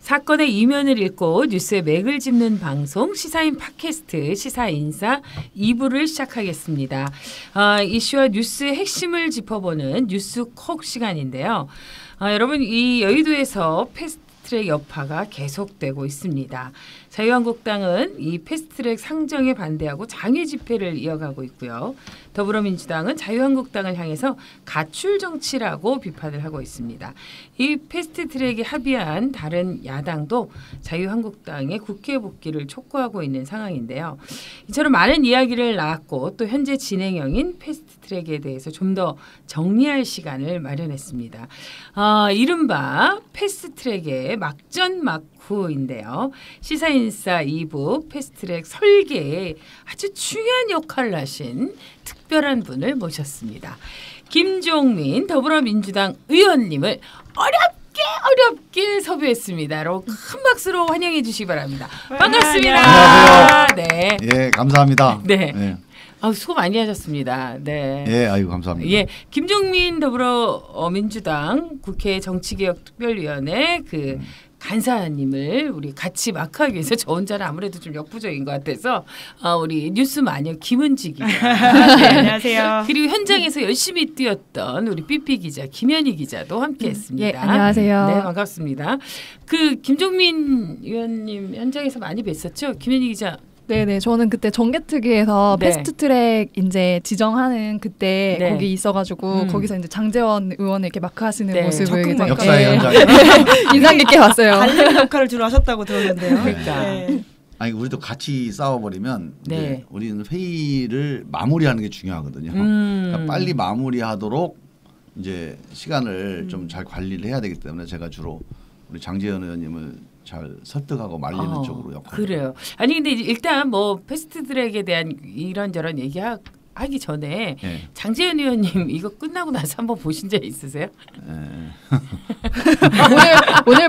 사건의 이면을 읽고 뉴스의 맥을 짚는 방송 시사인 팟캐스트 시사인사 2부를 시작하겠습니다. 이슈와 뉴스의 핵심을 짚어보는 뉴스콕 시간인데요. 여러분 이 여의도에서 패스트트랙 여파가 계속되고 있습니다. 자유한국당은 이 패스트트랙 상정에 반대하고 장외 집회를 이어가고 있고요. 더불어민주당은 자유한국당을 향해서 가출 정치라고 비판을 하고 있습니다. 이 패스트트랙에 합의한 다른 야당도 자유한국당의 국회 복귀를 촉구하고 있는 상황인데요. 이처럼 많은 이야기를 나왔고 또 현재 진행형인 패스트트랙에 대해서 좀 더 정리할 시간을 마련했습니다. 이른바 패스트트랙의 막전막후인데요. 시사인사 2부 패스트트랙 설계에 아주 중요한 역할을 하신 특별한 분을 모셨습니다. 김종민 더불어민주당 의원님을 어렵게 섭외했습니다. 여러분 큰 박수로 환영해 주시기 바랍니다. 반갑습니다. 안녕하세요. 네. 예, 감사합니다. 네. 예. 수고 많이 하셨습니다. 네. 예, 아이고 감사합니다. 예, 김종민 더불어민주당 국회 정치개혁특별위원회 간사님을 우리 같이 마크하기 위해서 저 혼자는 아무래도 좀 역부족인 것 같아서 우리 뉴스 마녀 김은지 기자. 네, 안녕하세요. 그리고 현장에서 열심히 뛰었던 우리 삐삐 기자 김현희 기자도 함께했습니다. 예, 안녕하세요. 네, 반갑습니다. 김종민 의원님 현장에서 많이 뵀었죠? 김현희 기자. 네네, 저는 그때 정개특위에서 네. 패스트트랙 이제 지정하는 그때 네. 거기 있어가지고 거기서 이제 장제원 의원을 이렇게 마크하시는 네, 모습을 적극 이제 역사의 현장. 인상 깊게 봤어요. 달리는 역할을 주로 하셨다고 들었는데요. 그러니까. 네. 아니 우리도 같이 싸워버리면 네. 이제 우리는 회의를 마무리하는 게 중요하거든요. 그러니까 빨리 마무리하도록 이제 시간을 좀 잘 관리를 해야 되기 때문에 제가 주로 우리 장제원 의원님을 잘 설득하고 말리는 쪽으로 역할. 그래요. 아니 근데 일단 뭐 패스트트랙에 대한 이런저런 얘기하기 전에 예. 장제원 의원님 이거 끝나고 나서 한번 보신 적 있으세요? 예. 오늘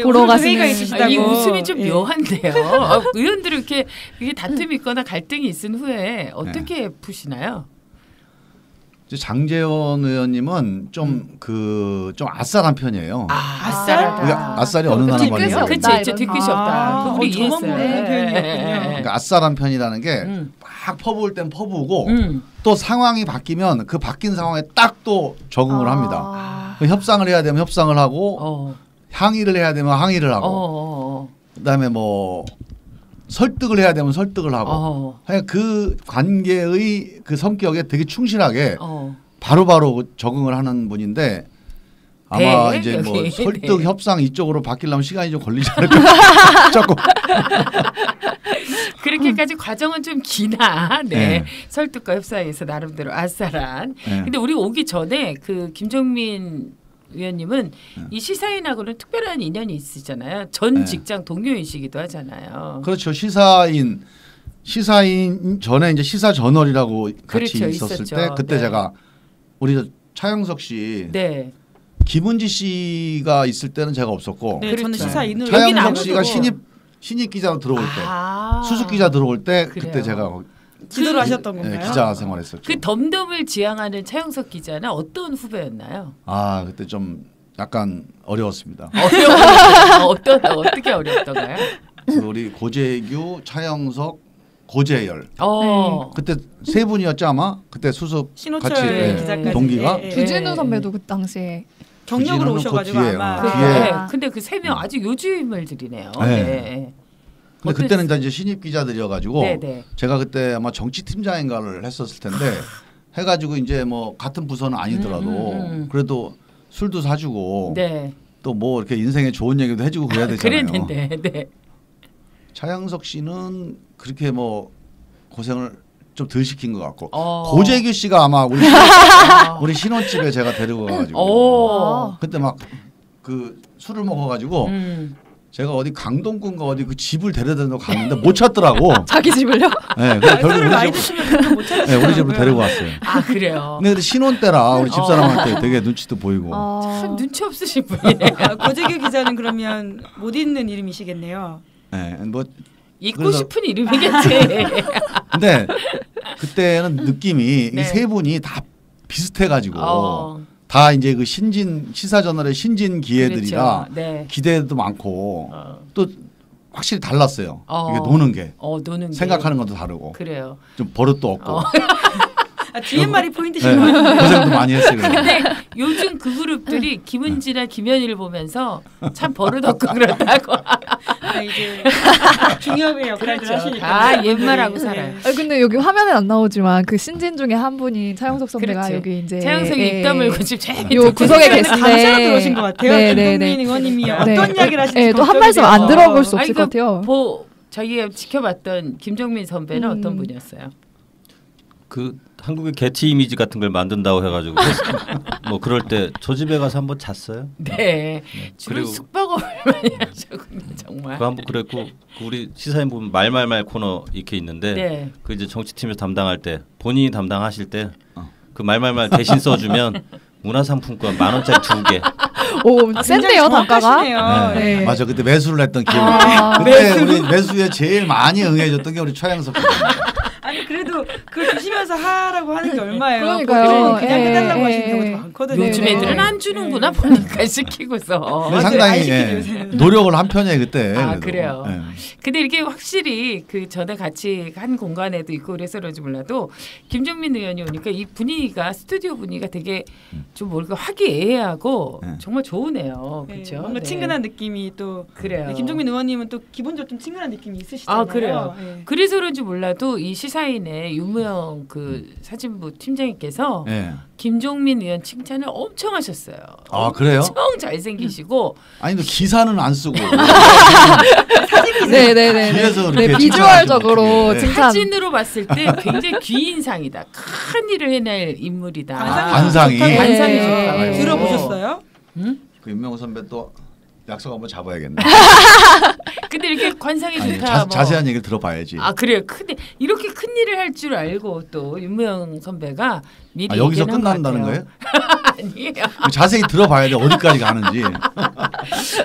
보러 오늘 가시는 회의가 있으시다고. 이 웃음이 좀 예. 묘한데요. 의원들은 이렇게 다툼이 있거나 갈등이 있은 후에 어떻게 푸시나요? 이제 장제원 의원님은 좀 아싸란 편이에요. 아싸라다. 아싸리 어느 나라 뒤끝이 말이에요? 없다. 그렇죠. 뒤끝이 없다. 우리 저만 이해했어요. 모르는 표현이었군요. 그러니까 아싸란 편이라는 게 막 퍼부을 땐 퍼부고 또 상황이 바뀌면 그 바뀐 상황에 딱 또 적응을 합니다. 협상을 해야 되면 협상을 하고 항의를 해야 되면 항의를 하고 그다음에 뭐 설득을 해야 되면 설득을 하고 그 관계의 그 성격에 되게 충실하게 바로바로 적응을 하는 분인데 아마 네, 이제 뭐 여기. 설득 네. 협상 이쪽으로 바뀌려면 시간이 좀 걸리지 않을까 조금. 그렇게까지 과정은 좀 기나. 네. 네. 설득과 협상에서 나름대로 아싸란. 네. 근데 우리 오기 전에 김종민 의원님은 이 시사인하고는 특별한 인연이 있으잖아요. 전 네. 직장 동료이시기도 하잖아요. 그렇죠. 시사인 전에 이제 시사 저널이라고 같이 그렇죠. 있었을 있었죠. 때 그때 네. 제가 우리 차영석 씨, 네. 김은지 씨가 있을 때는 제가 없었고 네, 저는 그렇죠. 시사인으로 여기는 차영석 씨가 아무도- 신입 기자로 들어올 때 수습 기자 들어올 때 그때 그래요. 제가 지도를 하셨던 건가요? 기자 생활했었죠. 그 덤덤을 지향하는 차영석 기자는 어떤 후배였나요? 그때 좀 약간 어려웠습니다. 어떻게 어려웠던가요? 우리 고재규, 차영석, 고재열 그때 세 분이었죠 아마 그때 수습 신호철 같이 기자까지. 동기가 예, 예. 구진우 선배도 그 당시에 경력으로 구진우는 오셔가지고 그 뒤에, 아마 뒤에. 네. 근데 그 세 명 아주 요주인물들이네요. 네. 네. 근데 그때는 이제 신입 기자들이어가지고 네네. 제가 그때 아마 정치팀장인가를 했었을 텐데 해가지고 이제 뭐 같은 부서는 아니더라도 그래도 술도 사주고 네. 또 뭐 이렇게 인생에 좋은 얘기도 해주고 그래야 되잖아요. 그랬는데, 네. 차영석 씨는 그렇게 뭐 고생을 좀 덜 시킨 것 같고 고재규 씨가 아마 우리 신혼집에 제가 데리고 가가지고 그때 막 그 술을 먹어가지고 제가 어디 강동구인가 어디 그 집을 데려다가 갔는데 못 찾더라고. 자기 집을요? 네, 그래서 결국 술을 많이 우리 드시면 못 네, 찾으시더라고요. 우리 집으로 데리고 왔어요. 그래요. 근데 신혼 때라 우리 집사람한테 되게 눈치도 보이고. 참 눈치 없으신 분이네요. 고재규 기자는 그러면 못 잊는 이름이시겠네요. 네, 뭐 잊고 그래서- 싶은 이름이겠지. 근데 그때는 느낌이 네. 이 세 분이 다 비슷해가지고 다 이제 그 신진 시사 저널의 신진 기회들이라 그렇죠. 네. 기대도 많고 또 확실히 달랐어요. 이게 노는 게 노는 생각하는 것도 다르고 그래요. 좀 버릇도 없고 뒤에 말이 포인트신 네, 것 같아요. 고생도 많이 했어요. 근데 요즘 그 그룹들이 김은지나 김현희를 보면서 참 버릇없고 그렇다고. 이제 중요한 역할들 하시니까. 다 옛말하고 살아요. 근데 여기 화면에 안 나오지만 그 신진 중에 한 분이 차영석 선배가 그렇죠. 여기 이제 차영석이 입 다물고 지금 재밌게 요 구석에 계신데 감사로 들어오신 것 같아요. 네네네. 김동민 의원님이 네. 어떤 이야기를 하시는지 또 한 말씀 안 들어볼 수 없을 것 같아요. 저희가 지켜봤던 김종민 선배는 어떤 분이었어요? 그 한국의 게티 이미지 같은 걸 만든다고 해가지고 뭐 그럴 때 저 집에 가서 한번 잤어요. 네. 주로 그리고 숙박업을 많이 하셨군요, 정말. 그 한번 그랬고 그 우리 시사인 보면 말말말 코너 이렇게 있는데 네. 그 이제 정치팀에서 담당할 때 본인이 담당하실 때 그 말말말 대신 써주면 문화상품권 10,000원짜리 2개. 오, 센데요 단가가. 네. 네. 맞아 그때 매수를 했던 기억이. 그때 우리 매수에 제일 많이 응해줬던 게 우리 차영석 선배입니다. 아니 그래도 그걸 주시면서 하라고 하는 게 얼마예요? 그러니까요. 그냥 해달라고 하시는 경우도 많거든요. 요즘 애들은 안 주는구나 보니까 시키고서. 근데 상당히 노력을 한 편이에요 그때. 아 그래도. 그래요. 네. 근데 이렇게 확실히 그 전에 같이 한 공간에도 있고 그래서 그런지 몰라도 김종민 의원이 오니까 이 분위기가 스튜디오 분위기가 되게 좀 뭔가 화기애애하고 정말 좋으네요. 그렇죠. 뭔가 친근한 느낌이 또 그래요. 김종민 의원님은 또 기본적으로 좀 친근한 느낌이 있으시잖아요. 아 그래요. 네. 그래서 그런지 몰라도 이 시사인의 윤무영 그 사진부 팀장님께서 김종민 의원 칭찬을 엄청 하셨어요. 아 그래요? 엄청 잘생기시고 아니 또 기사는 안 쓰고 네네네. 뒤에서 이렇게 비주얼적으로 칭찬. 사진으로 봤을 때 굉장히 귀인상이다. 큰 일을 해낼 인물이다. 관상이 관상이 네. 좋다. 네. 들어보셨어요? 그 윤명호 선배 또 약속 한번 잡아야겠네. 근데 이렇게 관상이 아니, 좋다. 자세한 얘기를 들어봐야지. 아 그래요. 근데 이렇게 큰 일을 할 줄 알고 또 윤무영 선배가 미리 여기서 얘기를 한것 끝난다는 같아요. 거예요? 아니에요. 자세히 들어봐야 돼 어디까지 가는지.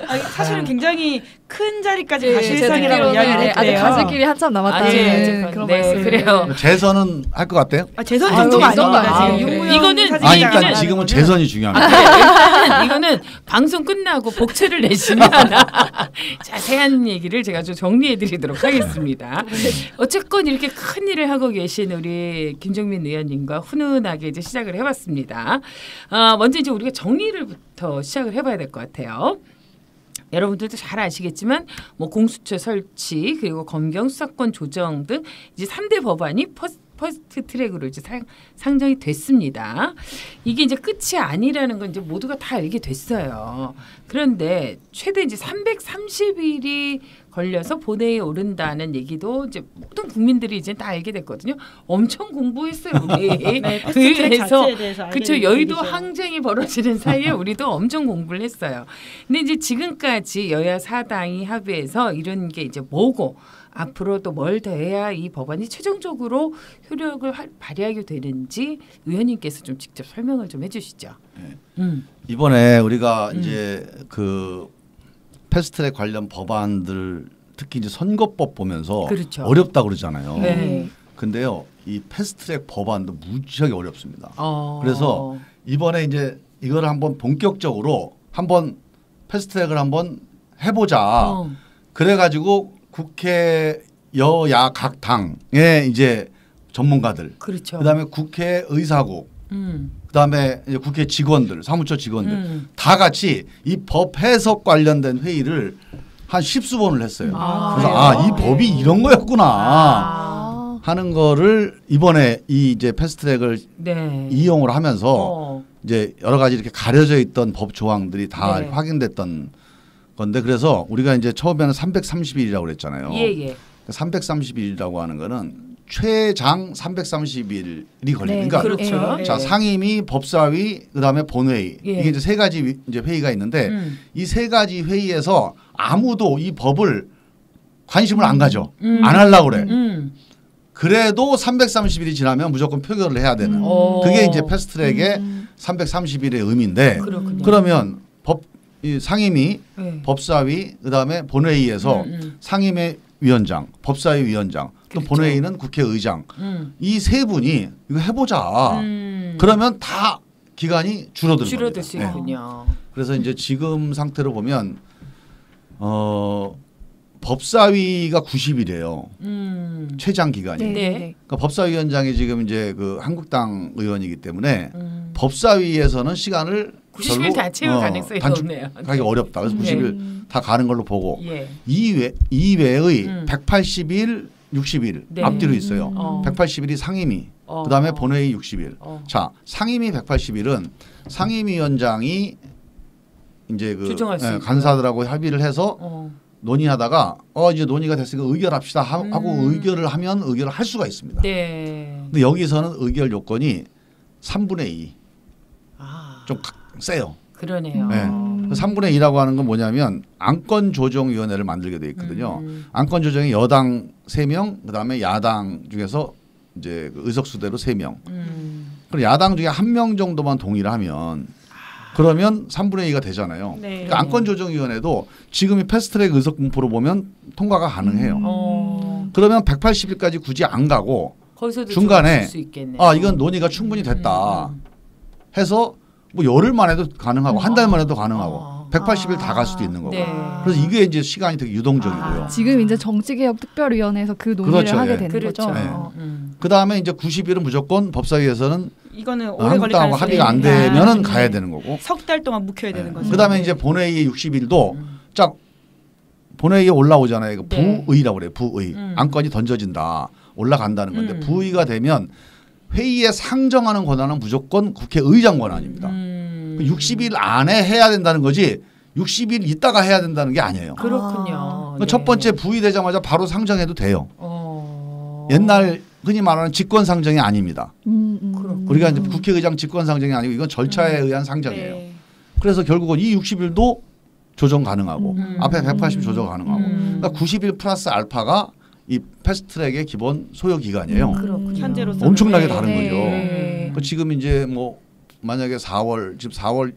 아니, 사실은 굉장히 큰 자리까지 네, 가실 제 상이라고 듣기로는 이야기를 아직 했대요. 가실 길이 한참 남았다는 그런 말씀. 그래요. 재선은 할 것 같아요? 재선 아유, 정도가 재선 아닙니다. 아유, 지금 그래요. 윤무영 이거는- 사진이 아 일단 나가는 지금은 거는 재선이 중요합니다. 일단은 이거는 방송 끝나고 복채를 내시면 자세한 얘기를 제가 좀 정리해드리도록 하겠습니다. 어쨌건 이렇게 큰 일을 하고 계신 우리 김종민 의원님과 훈훈하게 이제 시작을 해봤습니다. 먼저 이제 우리가 정리를부터 시작을 해봐야 될 것 같아요. 여러분들도 잘 아시겠지만 뭐 공수처 설치 그리고 검경 수사권 조정 등 이제 3대 법안이 퍼스트 트랙으로 이제 상정이 됐습니다. 이게 이제 끝이 아니라는 건 이제 모두가 다 알게 됐어요. 그런데 최대 이제 330일이 걸려서 본회의에 오른다는 얘기도 이제 모든 국민들이 이제 다 알게 됐거든요. 엄청 공부했어요 우리. 네, 패스트트랙 그래서 자체에 대해서 알게 그렇죠. 된 여의도 얘기죠. 항쟁이 벌어지는 사이에 우리도 엄청 공부를 했어요. 근데 이제 지금까지 여야 사당이 합의해서 이런 게 이제 뭐고 앞으로 또 뭘 더 해야 이 법안이 최종적으로 효력을 발휘하게 되는지 의원님께서 좀 직접 설명을 좀 해주시죠. 이번에 우리가 이제 그 패스트트랙 관련 법안들 특히 이제 선거법 보면서 그렇죠. 어렵다 그러잖아요. 네. 근데요 이 패스트트랙 법안도 무지하게 어렵습니다. 그래서 이번에 이제 이걸 한번 본격적으로 한번 패스트트랙을 한번 해보자. 그래가지고 국회 여야 각 당의 이제 전문가들, 그렇죠. 그다음에 국회 의사국, 그다음에 이제 국회 직원들, 사무처 직원들 다 같이 이 법 해석 관련된 회의를 한 10수번을 했어요. 그래서 이 법이 이런 거였구나 하는 거를 이번에 이 이제 패스트트랙을 이용을 하면서 이제 여러 가지 이렇게 가려져 있던 법 조항들이 다 확인됐던 건데 그래서 우리가 이제 처음에는 330일이라고 그랬잖아요. 330일이라고 하는 거는 최장 330일이 걸리는 그러니까 그렇죠. 자 상임위, 법사위, 그다음에 본회의 이게 이제 세 가지 이제 회의가 있는데 이 세 가지 회의에서 아무도 이 법을 관심을 안 가져 안 하려고 그래. 그래도 330일이 지나면 무조건 표결을 해야 되는 그게 이제 패스트트랙의 330일의 의미인데 그러면 이 상임위, 법사위, 그다음에 본회의에서 상임위 위원장, 법사위 위원장, 또 본회의는 국회의장 이 세 분이 이거 해보자. 그러면 다 기간이 줄어들 수 겁니다. 있군요. 그래서 이제 지금 상태로 보면 법사위가 90일이에요. 최장 기간이. 네. 그러니까 법사위원장이 지금 이제 그 한국당 의원이기 때문에 법사위에서는 시간을 90일 다 채울 가능성이 높네요. 단축하기 어렵다. 그래서 90일 다 가는 걸로 보고 예. 이외의 180일, 60일 네. 앞뒤로 있어요. 180일이 상임위, 그다음에 본회의 60일. 자, 상임위 180일은 상임위원장이 이제 그 간사들하고 합의를 해서 논의하다가 이제 논의가 됐으니까 의결합시다 하고 의결을 하면 의결을 할 수가 있습니다. 네. 근데 여기서는 의결 요건이 3분의 2. 좀 세요. 그러네요. 네. 3분의 2라고 하는 건 뭐냐면 안건조정위원회를 만들게 돼 있거든요. 안건조정이 여당 3명, 그다음에 야당 중에서 이제 그 의석수대로 3명. 그럼 야당 중에 1명 정도만 동의를 하면 그러면 3분의 2가 되잖아요. 네. 그러니까 안건조정위원회도 지금이 패스트트랙 의석 분포로 보면 통과가 가능해요. 그러면 180일까지 굳이 안 가고 중간에 이건 논의가 충분히 됐다 해서 뭐 열흘만 해도 가능하고 한 달만 해도 가능하고 180일 다 갈 수도 있는 거고. 네. 그래서 이게 이제 시간이 되게 유동적이고요. 지금 이제 정치개혁특별위원회에서 그 논의를 그렇죠. 하게 예. 되는 그렇죠. 거죠. 네. 그다음에 이제 90일은 무조건 법사위에서는 이거는 오래 걸릴 한국당하고 합의가 안 되면은 가야 되는 거고. 석 달 동안 묵혀야 되는 거죠. 그다음에 이제 본회의 60일도 쫙 본회의에 올라오잖아요. 그 부의라고 그래요. 부의. 안건이 던져진다. 올라간다는 건데 부의가 되면 회의에 상정하는 권한은 무조건 국회의장 권한입니다. 60일 안에 해야 된다는 거지 60일 있다가 해야 된다는 게 아니에요. 그렇군요. 네. 첫 번째 부의되자마자 바로 상정해도 돼요. 옛날 흔히 말하는 직권 상정이 아닙니다. 우리가 이제 국회의장 직권 상정이 아니고 이건 절차에 의한 상정이에요. 네. 그래서 결국은 이 60일도 조정 가능하고 앞에 180 조정 가능하고 그러니까 90일 플러스 알파가 이 패스트트랙의 기본 소요 기간이에요. 현재로서 엄청나게 다른 네. 거죠. 네. 지금 이제 뭐 만약에 4월 지금 4월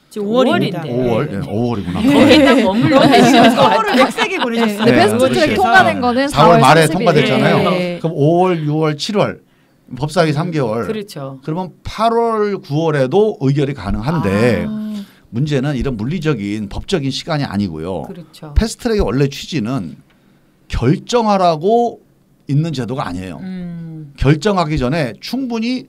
지금 5월입니다. 5월, 네. 5월이구나. 거기다 머물러 계시는 것 서울을 빡세게 보내셨어요. 네. 패스트트랙 통과된 거는 4월 말에 30일. 통과됐잖아요. 네. 그럼 5월, 6월, 7월 법사위 3개월. 그렇죠. 그러면 8월, 9월에도 의결이 가능한데 문제는 이런 물리적인 법적인 시간이 아니고요. 그렇죠. 패스트트랙의 원래 취지는 결정하라고 있는 제도가 아니에요. 결정하기 전에 충분히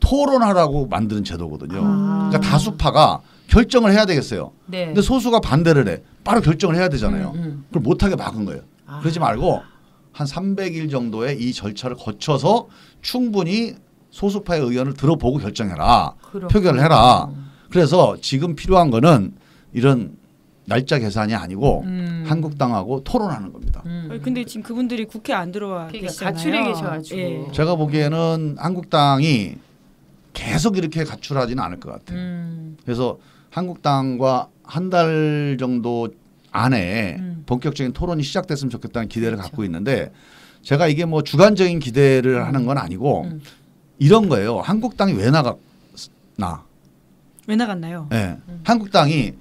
토론하라고 만드는 제도거든요. 그러니까 다수파가 결정을 해야 되겠어요. 네. 근데 소수가 반대를 해. 바로 결정을 해야 되잖아요. 그걸 못하게 막은 거예요. 그러지 말고 한 300일 정도의 이 절차를 거쳐서 충분히 소수파의 의견을 들어보고 결정해라. 그렇구나. 표결을 해라. 그래서 지금 필요한 거는 이런 날짜 계산이 아니고 한국당하고 토론하는 겁니다. 근데 지금 그분들이 국회 안 들어와 계시잖아요. 가출해 계셔가지고. 예. 제가 보기에는 한국당이 계속 이렇게 가출하지는 않을 것 같아요. 그래서 한국당과 한 달 정도 안에 본격적인 토론이 시작됐으면 좋겠다는 기대를 갖고 있는데 제가 이게 뭐 주관적인 기대를 하는 건 아니고 이런 거예요. 한국당이 왜 나갔나? 왜 나갔나요? 네. 한국당이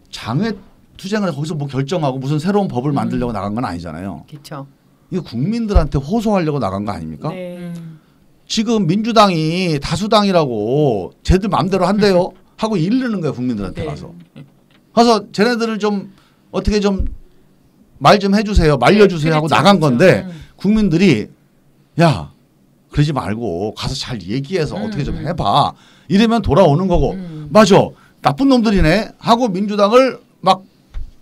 장외 투쟁을 거기서 뭐 결정하고 무슨 새로운 법을 만들려고 나간 건 아니잖아요. 그렇죠. 이거 국민들한테 호소하려고 나간 거 아닙니까? 네. 지금 민주당이 다수당이라고 쟤들 마음대로 한대요 하고 이르는 거예요. 국민들한테 가서. 가서 쟤네들을 좀 어떻게 좀 말 좀 해주세요. 말려주세요 하고 나간 건데 국민들이 야 그러지 말고 가서 잘 얘기해서 어떻게 좀 해봐. 이러면 돌아오는 거고 맞아 나쁜 놈들이네 하고 민주당을 막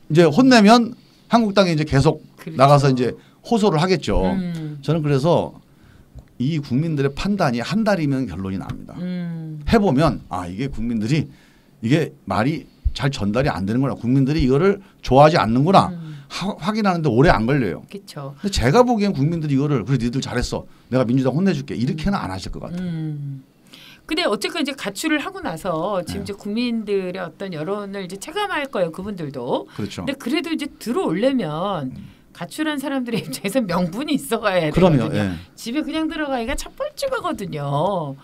이제 혼내면 한국당이 이제 계속 그렇죠. 나가서 이제 호소를 하겠죠. 저는 그래서 이 국민들의 판단이 한 달이면 결론이 납니다. 해보면 아 이게 국민들이 이게 말이 잘 전달이 안 되는구나. 국민들이 이거를 좋아하지 않는구나. 확인하는데 오래 안 걸려요. 그렇죠. 근데 제가 보기엔 국민들이 이거를 그래 니들 잘했어. 내가 민주당 혼내줄게. 이렇게는 안 하실 것 같아요. 근데 어쨌건 이제 가출을 하고 나서 지금 이제 국민들의 어떤 여론을 이제 체감할 거예요. 그분들도. 그렇죠. 근데 그래도 이제 들어오려면 가출한 사람들의 입장에서 명분이 있어가야 그럼요. 되거든요. 예. 집에 그냥 들어가기가 첫벌쭉하거든요.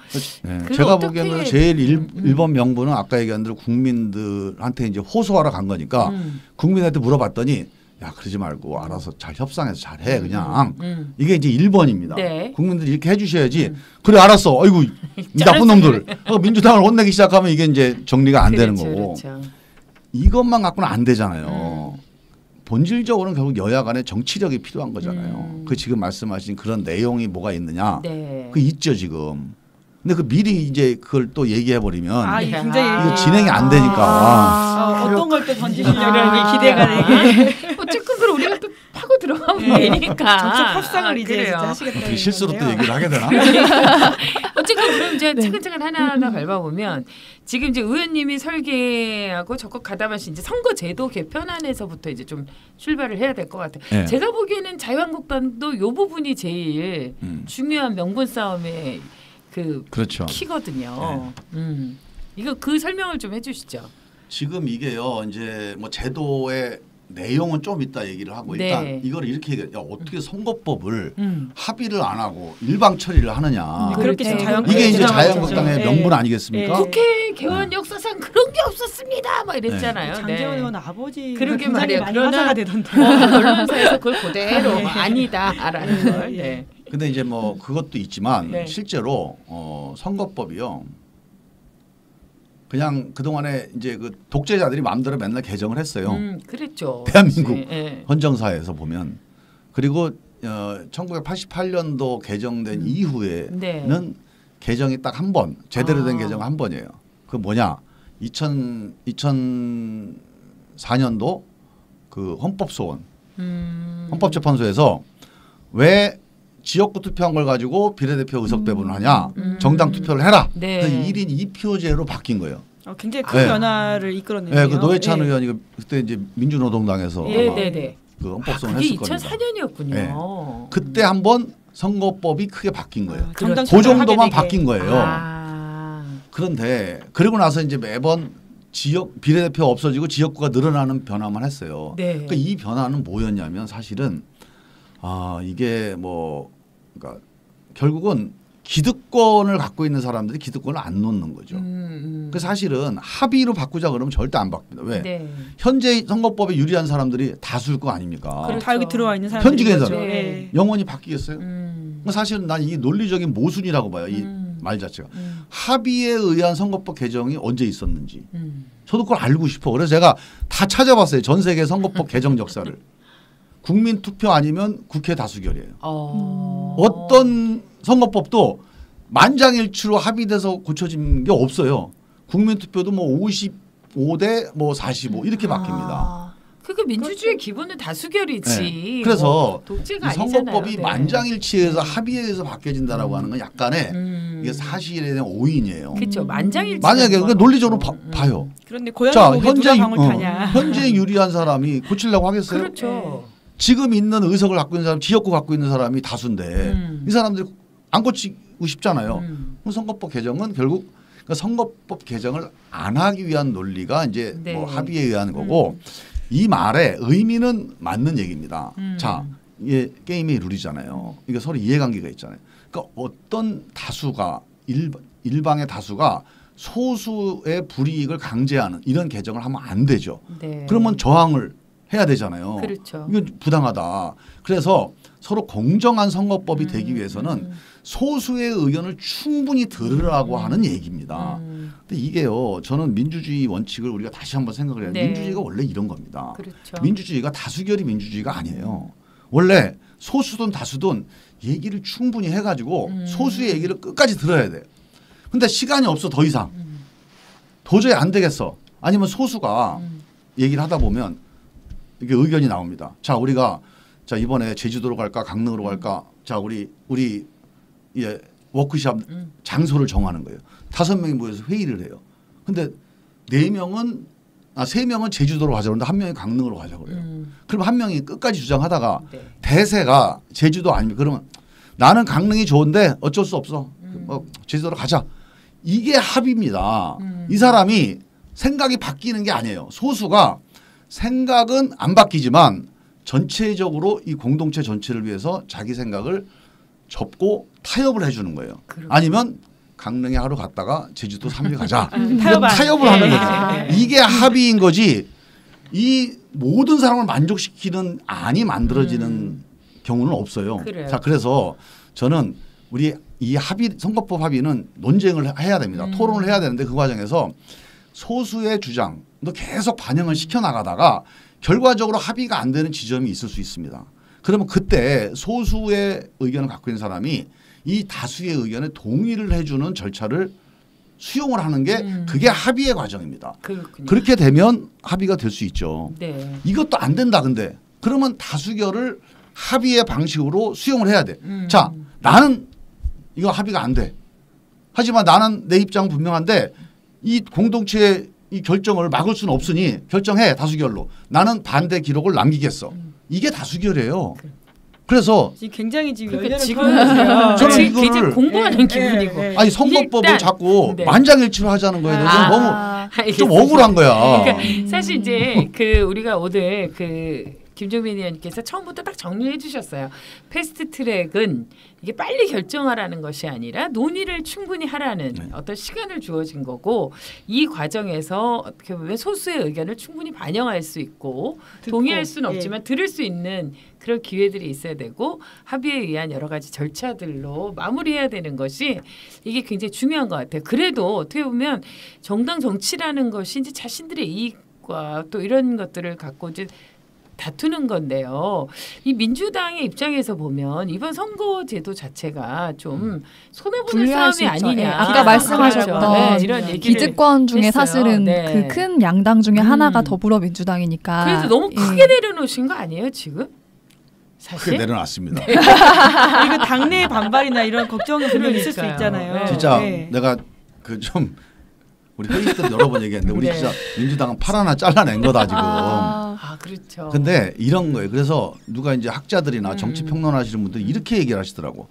예. 제가 보기에는 제일 1번 명분은 아까 얘기한 대로 국민들한테 이제 호소하러 간 거니까 국민한테 물어봤더니 야 그러지 말고 알아서 잘 협상해서 잘해 그냥 이게 이제 1번입니다. 네. 국민들이 이렇게 해주셔야지. 그래 알았어. 아이고 이 나쁜 놈들. 민주당을 혼내기 시작하면 이게 이제 정리가 안 되는 거고. 그렇죠. 이것만 갖고는 안 되잖아요. 본질적으로는 결국 여야 간의 정치력이 필요한 거잖아요. 그 지금 말씀하신 그런 내용이 뭐가 있느냐. 네. 그 있죠 지금. 근데 그 미리 이제 그걸 또 얘기해 버리면 이 굉장히 이거 진행이 안 되니까. 어떤 걸 또 던지시려는 기대가 되게. 어쨌든 그럼 우리가 또 파고 들어가면 되니까. 정책 협상을 이제 그래요. 진짜 하시겠다는 실수로 또 건데요. 얘기를 하게 되나? 어쨌든 그럼 이제 차근차근 하나하나 밟아보면 지금 이제 의원님이 설계하고 적극 가담하신 이제 선거제도 개편안에서부터 이제 좀 출발을 해야 될 것 같아요. 네. 제가 보기에는 자유한국당도 이 부분이 제일 중요한 명분 싸움의 그 그렇죠. 키거든요. 이거 그 설명을 좀 해주시죠. 지금 이게요 이제 뭐 제도의 내용은 좀 이따 얘기를 하고 네. 일단 이걸 이렇게 얘기해. 야 어떻게 선거법을 합의를 안 하고 일방 처리를 하느냐. 그렇게 그렇죠. 자유한국당이 이게 이제 주장하죠. 자유한국당의 네. 명분 아니겠습니까? 국회 개원 역사상 그런 게 없었습니다. 막 이랬잖아요. 장제원 의원 아버지 그러게 굉장히 말이에요. 많이 그러나 화제가 되던데. 언론사에서 그걸 그대로 아니다라는 걸. 네. 근데 이제 뭐 그것도 있지만 네. 실제로 선거법이요. 그냥 그동안에 이제 그 독재자들이 마음대로 맨날 개정을 했어요. 그랬죠. 대한민국 네. 헌정사에서 보면. 그리고 1988년도 개정된 이후에는 네. 개정이 딱 한 번 제대로 된 개정 한 번이에요. 그 뭐냐 2004년도 그 헌법소원 헌법재판소에서 왜 지역구 투표한 걸 가지고 비례대표 의석 배분을 하냐 정당 투표를 해라. 네. 그래서 1인 2표제로 바뀐 거예요. 굉장히 큰 네. 변화를 이끌었네요. 네, 그 노회찬 의원이 그때 이제 민주노동당에서 아마 네네네. 그 헌법소원 그게 했을 겁니다. 2004년이었군요. 네. 그때 한번 선거법이 크게 바뀐 거예요. 정당 그 투표를 정도만 하게 되게. 바뀐 거예요. 그런데 그리고 나서 이제 매번 지역 비례대표 없어지고 지역구가 늘어나는 변화만 했어요. 네. 그러니까 이 변화는 뭐였냐면 사실은 이게 뭐 그러니까 결국은 기득권을 갖고 있는 사람들이 기득권을 안 놓는 거죠. 그 사실은 합의로 바꾸자 그러면 절대 안 바뀝니다. 왜? 네. 현재 선거법에 유리한 사람들이 다수일 거 아닙니까? 그렇죠. 다 여기 들어와 있는 사람들이 현직에서 네. 영원히 바뀌겠어요? 사실은 난 이게 논리적인 모순이라고 봐요. 이 말 자체가. 합의에 의한 선거법 개정이 언제 있었는지. 저도 그걸 알고 싶어. 그래서 제가 다 찾아봤어요. 전 세계 선거법 개정 역사를. 국민 투표 아니면 국회 다수결이에요. 어떤 선거법도 만장일치로 합의돼서 고쳐진 게 없어요. 국민 투표도 뭐 55대 뭐 45 이렇게 바뀝니다. 그게 민주주의 기본은 다수결이지. 네. 그래서 뭐 독재가 이 선거법이 아니잖아요. 네. 만장일치해서 합의에 의해서 바뀌어진다라고 하는 건 약간의 이게 사실에 대한 오인이에요. 그렇죠. 만장일치. 만약에 그러니까 논리적으로 봐요. 그런데 고양이 자, 목에 누가 방울 타냐. 현재 유리한 사람이 고치려고 하겠어요? 그렇죠. 지금 있는 의석을 갖고 있는 사람, 지역구 갖고 있는 사람이 다수인데 이 사람들이 안 고치고 싶잖아요. 그럼 선거법 개정은 결국 그러니까 선거법 개정을 안 하기 위한 논리가 이제 네. 뭐 합의에 의한 거고 이 말의 의미는 맞는 얘기입니다. 자, 이게 게임의 룰이잖아요. 이게 서로 이해관계가 있잖아요. 그러니까 어떤 다수가 일방의 다수가 소수의 불이익을 강제하는 이런 개정을 하면 안 되죠. 네. 그러면 저항을 해야 되잖아요. 그렇죠. 이건 부당하다. 그래서 서로 공정한 선거법이 되기 위해서는 소수의 의견을 충분히 들으라고 하는 얘기입니다. 근데 이게요. 저는 민주주의 원칙을 우리가 다시 한번 생각을 해야 돼요. 네. 민주주의가 원래 이런 겁니다. 그렇죠. 민주주의가 다수결이 민주주의가 아니에요. 원래 소수든 다수든 얘기를 충분히 해가지고 소수의 얘기를 끝까지 들어야 돼요. 근데 시간이 없어 더 이상. 도저히 안 되겠어. 아니면 소수가 얘기를 하다 보면 이게 의견이 나옵니다. 자, 우리가 자 이번에 제주도로 갈까 강릉으로 갈까. 자, 우리 워크숍 장소를 정하는 거예요. 5명이 모여서 회의를 해요. 근데 3명은 제주도로 가자 그러는데 1명이 강릉으로 가자 그래요. 그럼 1명이 끝까지 주장하다가 네. 대세가 제주도 아닙니까? 그러면 나는 강릉이 좋은데 어쩔 수 없어. 제주도로 가자. 이게 합의입니다. 이 사람이 생각이 바뀌는 게 아니에요. 소수가 생각은 안 바뀌지만 전체적으로 이 공동체 전체를 위해서 자기 생각을 접고 타협을 해주는 거예요. 아니면 강릉에 하루 갔다가 제주도 3일 가자. 타협을 하는 거죠. 이게 합의인 거지. 이 모든 사람을 만족시키는 안이 만들어지는 경우는 없어요. 그래요. 자, 그래서 저는 우리 이 선거법 합의는 논쟁을 해야 됩니다. 토론을 해야 되는데 그 과정에서 소수의 주장도 계속 반영을 시켜 나가다가 결과적으로 합의가 안 되는 지점이 있을 수 있습니다. 그러면 그때 소수의 의견을 갖고 있는 사람이 이 다수의 의견에 동의를 해주는 절차를 수용을 하는 게 그게 합의의 과정입니다. 그렇군요. 그렇게 되면 합의가 될 수 있죠. 네. 이것도 안 된다 근데 그러면 다수결을 합의의 방식으로 수용을 해야 돼. 자, 나는 이거 합의가 안 돼. 하지만 나는 내 입장은 분명한데 이 공동체의 이 결정을 막을 수는 없으니 결정해 다수결로. 나는 반대 기록을 남기겠어. 이게 다수결이에요. 그래서 지금 굉장히 지금 그러니까 열렬한 지금 토론이세요. 저는 굉장히 이거를 공부하는 기분이고. 아니 선거법을 일단, 자꾸 네. 만장일치로 하자는 거에 대해서 아, 너무 알겠습니다. 좀 억울한 거야. 그러니까 사실 이제 그 우리가 오늘 그 김종민 의원님께서 처음부터 딱 정리해 주셨어요. 패스트 트랙은 이게 빨리 결정하라는 것이 아니라 논의를 충분히 하라는 어떤 시간을 주어진 거고 이 과정에서 어떻게 보면 소수의 의견을 충분히 반영할 수 있고 듣고, 동의할 수는 예. 없지만 들을 수 있는 그런 기회들이 있어야 되고 합의에 의한 여러 가지 절차들로 마무리해야 되는 것이 이게 굉장히 중요한 것 같아요. 그래도 어떻게 보면 정당 정치라는 것이 이제 자신들의 이익과 또 이런 것들을 갖고 이제 다투는 건데요. 이 민주당의 입장에서 보면 이번 선거제도 자체가 좀 손해보는 불리할 수 싸움이 있죠. 아니냐. 예, 아까 말씀하셨던 그렇죠. 네, 이런 얘기를 기득권 중에 했어요. 사실은 네. 그 큰 양당 중에 하나가 더불어민주당이니까. 그래서 너무 예. 크게 내려놓으신 거 아니에요 지금? 크게 사실 내려놨습니다. 그리고 당내 반발이나 이런 걱정이 분명히 있을 수 그러니까요. 있잖아요. 네. 진짜 네. 내가 그 좀 우리 회의 때 여러 번 얘기했는데 우리 네. 진짜 민주당은 팔 하나 잘라낸 거다 지금. 아 그렇죠. 근데 이런 거예요. 그래서 누가 이제 학자들이나 정치 평론하시는 분들이 이렇게 얘기를 하시더라고.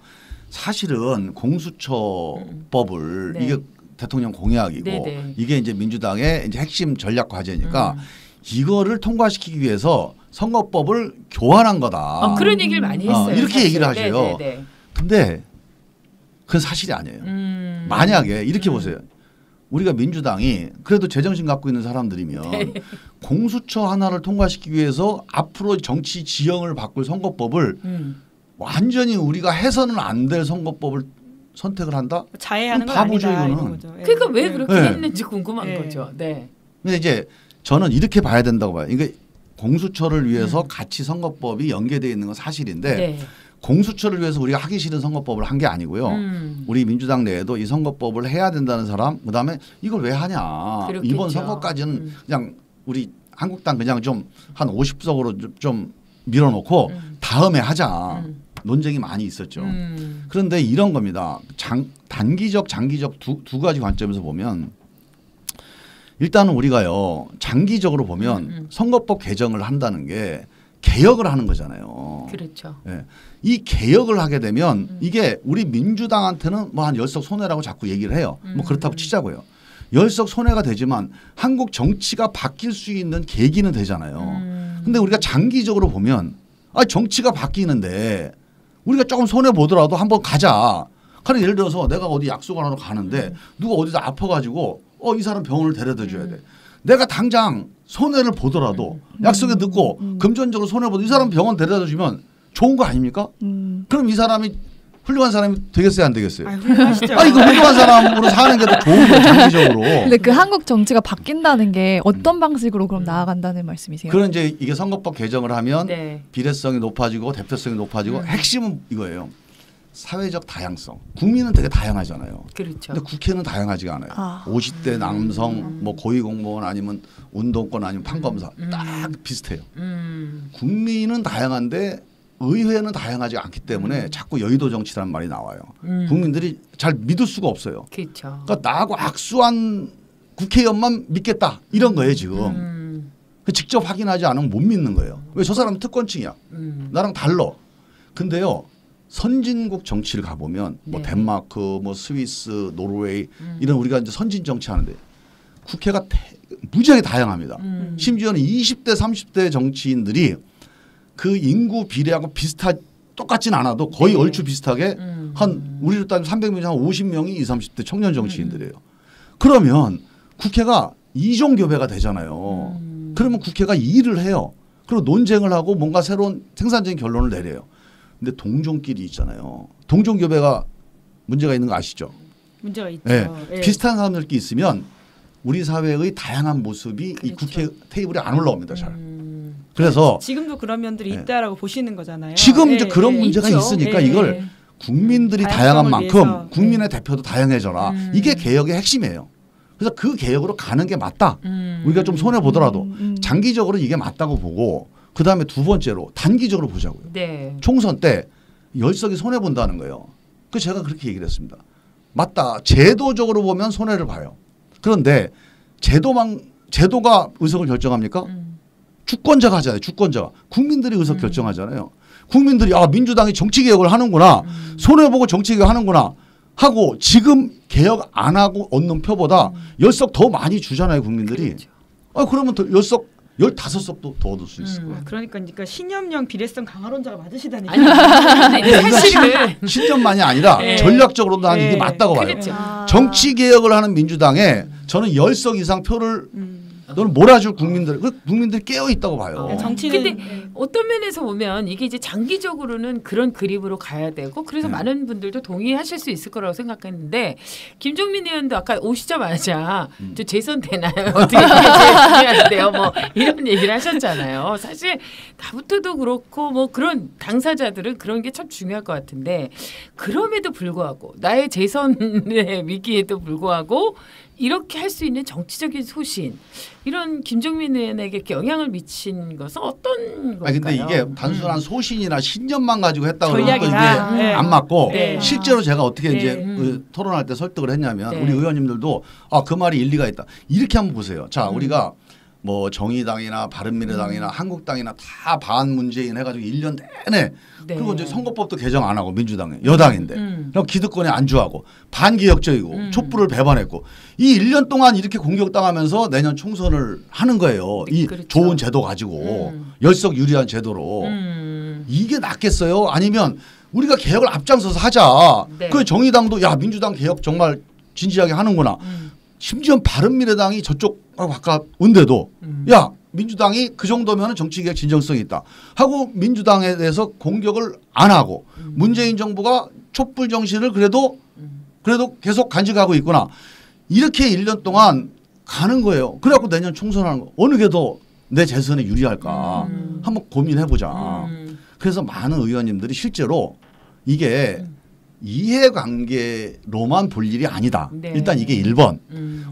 사실은 공수처법을 네. 이게 대통령 공약이고 네네. 이게 이제 민주당의 이제 핵심 전략 과제니까 이거를 통과시키기 위해서 선거법을 교환한 거다. 그런 얘기를 많이 했어요. 이렇게 사실. 얘기를 하세요. 네네네. 근데 그건 사실이 아니에요. 만약에 이렇게 보세요. 우리가 민주당이 그래도 제정신 갖고 있는 사람들이면 네. 공수처 하나를 통과시키기 위해서 앞으로 정치 지형을 바꿀 선거법을 완전히 우리가 해서는 안 될 선거법을 선택을 한다? 자해하는 건 바보죠, 아니다 이거는. 이런 거죠. 예. 그러니까 왜 그렇게 네. 했는지 궁금한 네. 거죠. 네. 근데 이제 저는 이렇게 봐야 된다고 봐요. 이게 공수처를 위해서 같이 선거법이 연계되어 있는 건 사실인데 네. 공수처를 위해서 우리가 하기 싫은 선거법을 한 게 아니고요. 우리 민주당 내에도 이 선거법을 해야 된다는 사람, 그다음에 이걸 왜 하냐. 그렇겠죠. 이번 선거까지는 그냥 우리 한국당 그냥 좀 한 50석으로 좀 밀어놓고 다음에 하자. 논쟁이 많이 있었죠. 그런데 이런 겁니다. 단기적, 장기적 두 가지 관점에서 보면 일단은 우리가요. 장기적으로 보면 선거법 개정을 한다는 게 개혁을 하는 거잖아요. 그렇죠. 예. 이 개혁을 하게 되면 이게 우리 민주당한테는 뭐 한 10석 손해라고 자꾸 얘기를 해요. 뭐 그렇다고 치자고요. 10석 손해가 되지만 한국 정치가 바뀔 수 있는 계기는 되잖아요. 근데 우리가 장기적으로 보면 정치가 바뀌는데 우리가 조금 손해 보더라도 한번 가자. 그래 예를 들어서 내가 어디 약속을 하러 가는데 누가 어디서 아파가지고 이 사람 병원을 데려다 줘야 돼. 내가 당장 손해를 보더라도 약속에 늦고 금전적으로 손해 보도 이 사람 병원 데려다 주면 좋은 거 아닙니까? 그럼 이 사람이 훌륭한 사람이 되겠어요, 안 되겠어요? 훌륭하시죠. 이거 훌륭한 사람으로 사는 게 더 좋은 거예요, 장기적으로. 근데 그 한국 정치가 바뀐다는 게 어떤 방식으로 그럼 나아간다는 말씀이세요? 그런 이제 이게 선거법 개정을 하면 네. 비례성이 높아지고 대표성이 높아지고 핵심은 이거예요. 사회적 다양성. 국민은 되게 다양하잖아요. 그렇죠. 근데 국회는 다양하지가 않아요. 50대 남성, 뭐 고위공무원 아니면 운동권 아니면 판검사 딱 비슷해요. 국민은 다양한데 의회는 다양하지 않기 때문에 자꾸 여의도 정치라는 말이 나와요. 국민들이 잘 믿을 수가 없어요. 그렇죠. 그러니까 나하고 악수한 국회의원만 믿겠다 이런 거예요 지금. 직접 확인하지 않으면 못 믿는 거예요. 왜 저 사람은 특권층이야. 나랑 달라. 근데요. 선진국 정치를 가보면 뭐 네. 덴마크, 뭐 스위스, 노르웨이 이런 우리가 이제 선진 정치하는데 국회가 무지하게 다양합니다. 심지어는 20대, 30대 정치인들이 그 인구 비례하고 똑같진 않아도 거의 네. 얼추 비슷하게 한 우리로 따지면 300명 중 한 50명이 20, 30대 청년 정치인들이에요. 그러면 국회가 이종교배가 되잖아요. 그러면 국회가 일을 해요. 그리고 논쟁을 하고 뭔가 새로운 생산적인 결론을 내려요. 근데 동종끼리 있잖아요. 동종교배가 문제가 있는 거 아시죠? 문제가 있죠. 네. 예. 비슷한 사람들끼리 있으면 우리 사회의 다양한 모습이 그렇죠. 이 국회 테이블에 안 올라옵니다. 잘. 그래서 지금도 그런 면들이 예. 있다라고 보시는 거잖아요. 지금 이제 예, 그런 예, 문제가 있죠. 있으니까 예, 이걸 예. 국민들이 다양성을 다양한 만큼 위해서. 국민의 대표도 다양해져라. 이게 개혁의 핵심이에요. 그래서 그 개혁으로 가는 게 맞다. 우리가 좀 손해 보더라도 장기적으로 이게 맞다고 보고 그다음에 두 번째로 단기적으로 보자고요. 네. 총선 때 열석이 손해 본다는 거예요. 그 제가 그렇게 얘기를 했습니다. 맞다. 제도적으로 보면 손해를 봐요. 그런데 제도가 의석을 결정합니까? 주권자가 하잖아요. 주권자가. 국민들이 의석 결정하잖아요. 국민들이 민주당이 정치개혁을 하는구나. 손해보고 정치개혁 하는구나. 하고 지금 개혁 안 하고 얻는 표보다 열석 더 많이 주잖아요. 국민들이. 그렇죠. 그러면 더 열석 15석도 더 얻을 수 있을 거예요. 그러니까 신념형 비례성 강화론자가 맞으시다니까. 아니, 근데 사실은 신념만이 아니라 네. 전략적으로 난 이게 네. 맞다고 봐요. 그렇죠. 정치개혁을 하는 민주당에 저는 10석 이상 표를 너는 몰아줄 국민들, 국민들이 깨어 있다고 봐요. 정치는 근데 어떤 면에서 보면 이게 이제 장기적으로는 그런 그림으로 가야 되고 그래서 많은 분들도 동의하실 수 있을 거라고 생각했는데 김종민 의원도 아까 오시자마자 저 재선 되나요? 어떻게 제일 중요한데요? 뭐 이런 얘기를 하셨잖아요. 사실 나부터도 그렇고 뭐 그런 당사자들은 그런 게 참 중요할 것 같은데 그럼에도 불구하고 나의 재선의 위기에도 불구하고 이렇게 할 수 있는 정치적인 소신 이런 김종민 의원에게 영향을 미친 것은 어떤 걸까요? 근데 이게 단순한 소신이나 신념만 가지고 했다고 그러면 또 이게 전략이다. 안 맞고 네. 실제로 제가 어떻게 네. 이제 토론할 때 설득을 했냐면 네. 우리 의원님들도 그 말이 일리가 있다. 이렇게 한번 보세요. 자, 우리가 뭐 정의당이나 바른미래당이나 한국당이나 다 반문재인 해가지고 1년 내내 네. 그리고 이제 선거법도 개정 안 하고 민주당이 여당인데 그럼 기득권에 안주하고 반기획적이고 촛불을 배반했고 이 1년 동안 이렇게 공격당하면서 내년 총선을 하는 거예요. 이 그렇죠. 좋은 제도 가지고 열석 유리한 제도로 이게 낫겠어요? 아니면 우리가 개혁을 앞장서서 하자. 네. 그 정의당도 야 민주당 개혁 정말 진지하게 하는구나. 심지어 바른미래당이 저쪽 가까운데도 야 민주당이 그 정도면 정치개혁 진정성이 있다 하고 민주당에 대해서 공격을 안 하고 문재인 정부가 촛불 정신을 그래도 계속 간직하고 있구나. 이렇게 1년 동안 가는 거예요. 그래갖고 내년 총선하는 거 어느 게 더 내 재선에 유리할까 한번 고민해보자. 그래서 많은 의원님들이 실제로 이게 이해관계로만 볼 일이 아니다. 네. 일단 이게 1번.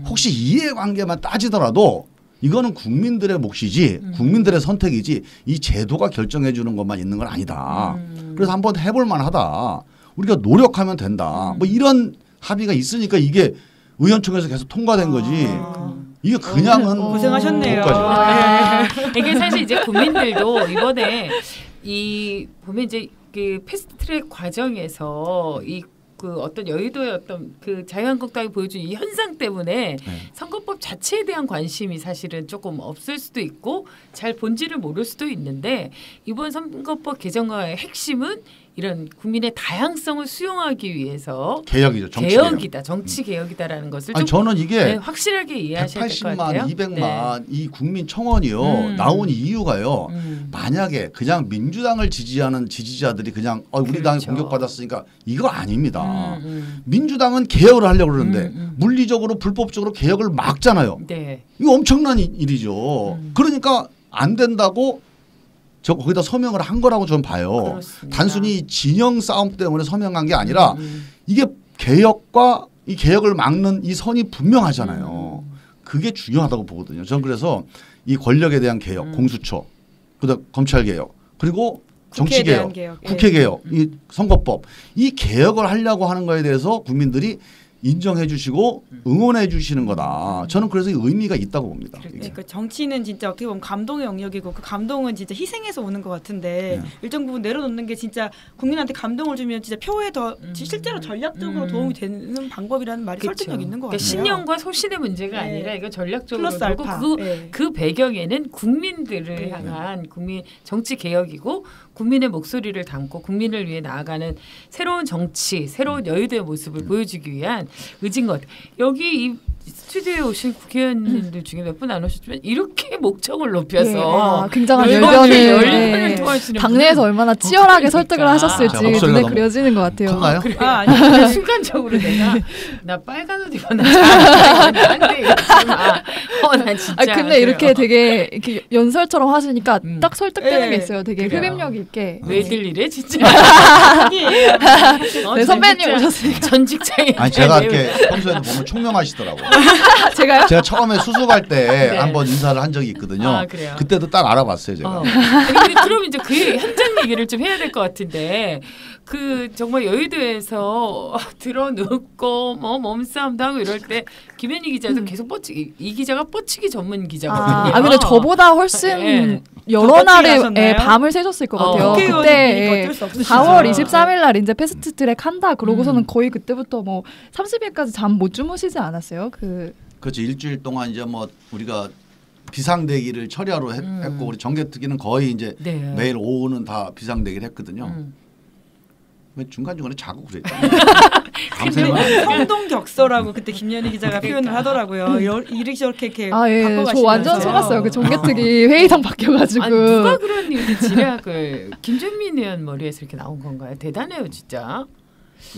혹시 이해관계만 따지더라도 이거는 국민들의 몫이지 국민들의 선택이지 이 제도가 결정해 주는 것만 있는 건 아니다. 그래서 한번 해볼 만하다. 우리가 노력하면 된다. 뭐 이런 합의가 있으니까 이게 의원총회에서 계속 통과된 거지. 이게 그냥은 고생하셨네요. 못 가죠. 이게 사실 이제 국민들도 이번에 이 보면 이제 그 패스트트랙 과정에서 이 그 어떤 여의도의 어떤 그 자유한국당이 보여준 이 현상 때문에 선거법 자체에 대한 관심이 사실은 조금 없을 수도 있고 잘 본질을 모를 수도 있는데 이번 선거법 개정안의 핵심은 이런 국민의 다양성을 수용하기 위해서 개혁이죠. 정치 개혁이다. 정치 개혁이다라는 것을 좀 저는 이게 네, 확실하게 이해하셔야 될 것 180만, 같아요. 200만 이 국민 청원이요. 나온 이유가요. 만약에 그냥 민주당을 지지하는 지지자들이 그냥 우리 당이 그렇죠. 공격받았으니까 이거 아닙니다. 민주당은 개혁을 하려고 그러는데 물리적으로 불법적으로 개혁을 막잖아요. 네. 이거 엄청난 일이죠. 그러니까 안 된다고 저 거기다 서명을 한 거라고 저는 봐요. 그렇습니다. 단순히 진영 싸움 때문에 서명한 게 아니라 이게 개혁과 이 개혁을 막는 이 선이 분명하잖아요. 그게 중요하다고 보거든요. 저는 그래서 이 권력에 대한 개혁, 공수처, 그다음 검찰 개혁, 그리고 정치 개혁, 국회 개혁, 이 선거법 이 개혁을 하려고 하는 거에 대해서 국민들이 인정해 주시고 응원해 주시는 거다. 저는 그래서 의미가 있다고 봅니다. 그러니까 정치는 진짜 어떻게 보면 감동의 영역이고 그 감동은 진짜 희생해서 오는 것 같은데 일정 부분 내려놓는 게 진짜 국민한테 감동을 주면 진짜 표에 더 실제로 전략적으로 도움이 되는 방법이라는 말이 그렇죠. 설득력 있는 것 그러니까 같아요. 신념과 소신의 문제가 네. 아니라 이거 전략적으로 플러스 되고 알파. 그 배경에는 국민들을 향한 국민 정치 개혁이고 국민의 목소리를 담고 국민을 위해 나아가는 새로운 정치, 새로운 여의도의 모습을 보여주기 위한 의지인 것 같아요. 여기 이 스튜디오에 오신 국회의원님들 중에 몇 분 안 오셨지만 이렇게 목청을 높여서 예, 굉장한 열변을 열변을 토하시는 당내에서 얼마나 치열하게 그러니까. 설득을 하셨을지 목소리가 눈에 너무 그려지는 것 같아요. 컸나요? 그래. 아니 순간적으로 나 빨간 옷 입었나 안돼 난 진짜 근데 이렇게 되게 이렇게 연설처럼 하시니까 딱 설득되는 예, 게 있어요. 되게 그래요. 흡입력 있게. 왜들 이래 진짜 네, 선배님 오셨으니까. 전 직장에 아니 제가 이렇게 평소에도 보면 총명하시더라고. 제가요? 제가 처음에 수습할 때 네. 한번 인사를 한 적이 있거든요. 아, 그래요? 그때도 딱 알아봤어요 제가. 아니, 그럼 이제 그 현장 얘기를 좀 해야 될 것 같은데 그 정말 여의도에서 들어눕고 뭐 몸싸움도 하고 이럴 때 김현희 기자도 계속 뻗치기 이 기자가 뻗치기 전문 기자거든요. 근데 저보다 훨씬 네. 여러 더 뻗치게 날에 하셨나요? 밤을 새셨을 것 같아요. 국회의원이 그때 어쩔 수 없으시죠. 4월 23일 날 이제 패스트트랙 한다 그러고서는 거의 그때부터 뭐 30일까지 잠 못 주무시지 않았어요? 그렇죠. 일주일 동안 이제 뭐 우리가 비상대기를 철야로 했고 우리 정개특위는 거의 이제 네. 매일 오후는 다 비상대기를 했거든요. 왜 중간중간에 자고 그랬죠. 밤새면 성동격서라고 그때 김연희 기자가 표현을 하더라고요. 이렇게 저렇게 이렇게 바꿔가시면서. 저 완전 속았어요. 그 정개특위 회의장 바뀌어가지고. 아니 누가 그런 이렇게 지략을 김종민 의원 머리에서 이렇게 나온 건가요? 대단해요 진짜.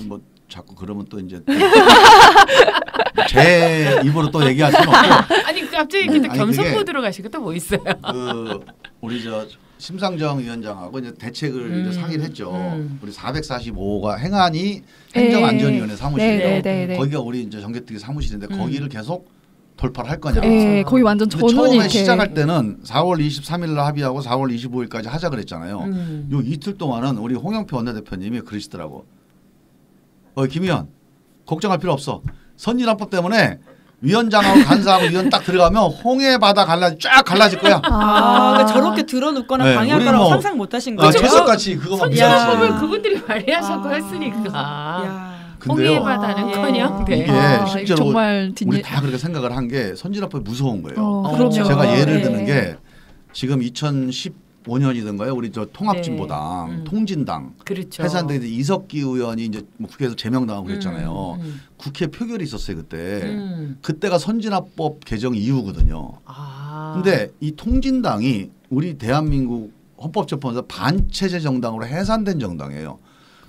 뭐 자꾸 그러면 또 이제 제 입으로 또 얘기할 수는 없고. 아니 갑자기 이렇게 또 아니, 겸손 그게 모드로 가시고 또 뭐 있어요? 그 우리 저 심상정 위원장하고 이제 대책을 이제 상의를 했죠. 우리 445호가 행안위 행정안전위원회 사무실이요. 네. 거기가 우리 이제 정개특위 사무실인데 거기를 계속 돌파를 할 거냐. 네, 거의 완전 근데 전원이 처음에 이렇게. 시작할 때는 4월 23일 날 합의하고 4월 25일까지 하자 그랬잖아요. 요 이틀 동안은 우리 홍영표 원내대표님이 그러시더라고. 김 의원 걱정할 필요 없어. 선진화법 때문에 위원장하고 간사하고 위원 딱 들어가면 홍해 바다 쫙 갈라질 거야. 그러니까 저렇게 들어눕거나 네, 방해할 우리 거라고 뭐- 상상 못하신 거죠. 채석같이 그거만 선진화법을 믿었지. 그분들이 발의하셨고 했으니까. 야. 근데요. 홍해 바다는커녕 네. 이게 실제로 정말 우리 다 그렇게 생각을 한 게 선진화법이 무서운 거예요. 그럼요. 제가 예를 네. 드는 게 지금 2015년이던가요? 우리 저 통합진보당, 통진당 그렇죠. 해산돼 이제 이석기 의원이 이제 뭐 국회에서 제명당하고 그랬잖아요. 국회 표결이 있었어요 그때. 그때가 선진화법 개정 이후거든요. 근데 이 통진당이 우리 대한민국 헌법재판소에서 반체제 정당으로 해산된 정당이에요.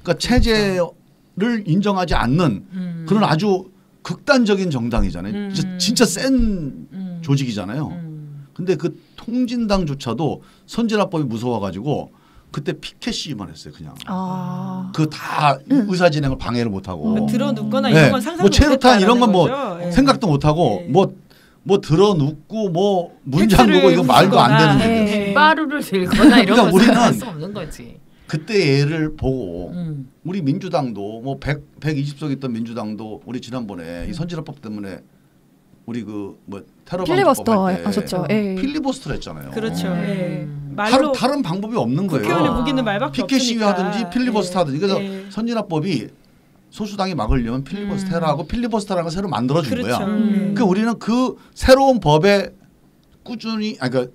그러니까 체제를 인정하지 않는 그런 아주 극단적인 정당이잖아요. 진짜 센 조직이잖아요. 근데 그 통진당조차도 선진화법이 무서워가지고 그때 피켓 시위만 했어요 그냥. 그 다 의사 진행을 방해를 못하고. 들어눕거나 이런 건 상상 뭐 체류탄 이런 건 뭐 거죠. 생각도 못하고 네. 뭐 들어눕고 뭐 문 팩스를 잠그고 이거 말도 안 부수거나. 되는 네. 일이에요. 빠루를 들거나 이런 그러니까 거 우리는 할 수 없는 거지. 그때 예를 보고 우리 민주당도 뭐 120석 있던 민주당도 우리 지난번에 이 선진화법 때문에 우리 그 뭐 테러 필리버스터 방지법 할 때 하셨죠. 예. 필리버스터를 했잖아요. 그렇죠. 예. 다른 방법이 없는 거예요. 국회의원의 무기는 말밖에 피켓 시위 없으니까. 하든지 필리버스터 하든지 그래서 예. 선진화법이 소수당이 막으려면 필리버스터 해라 하고 필리버스터라는 걸 새로 만들어준 그렇죠. 거야. 그러니까 우리는 그 새로운 법에 꾸준히 그러니까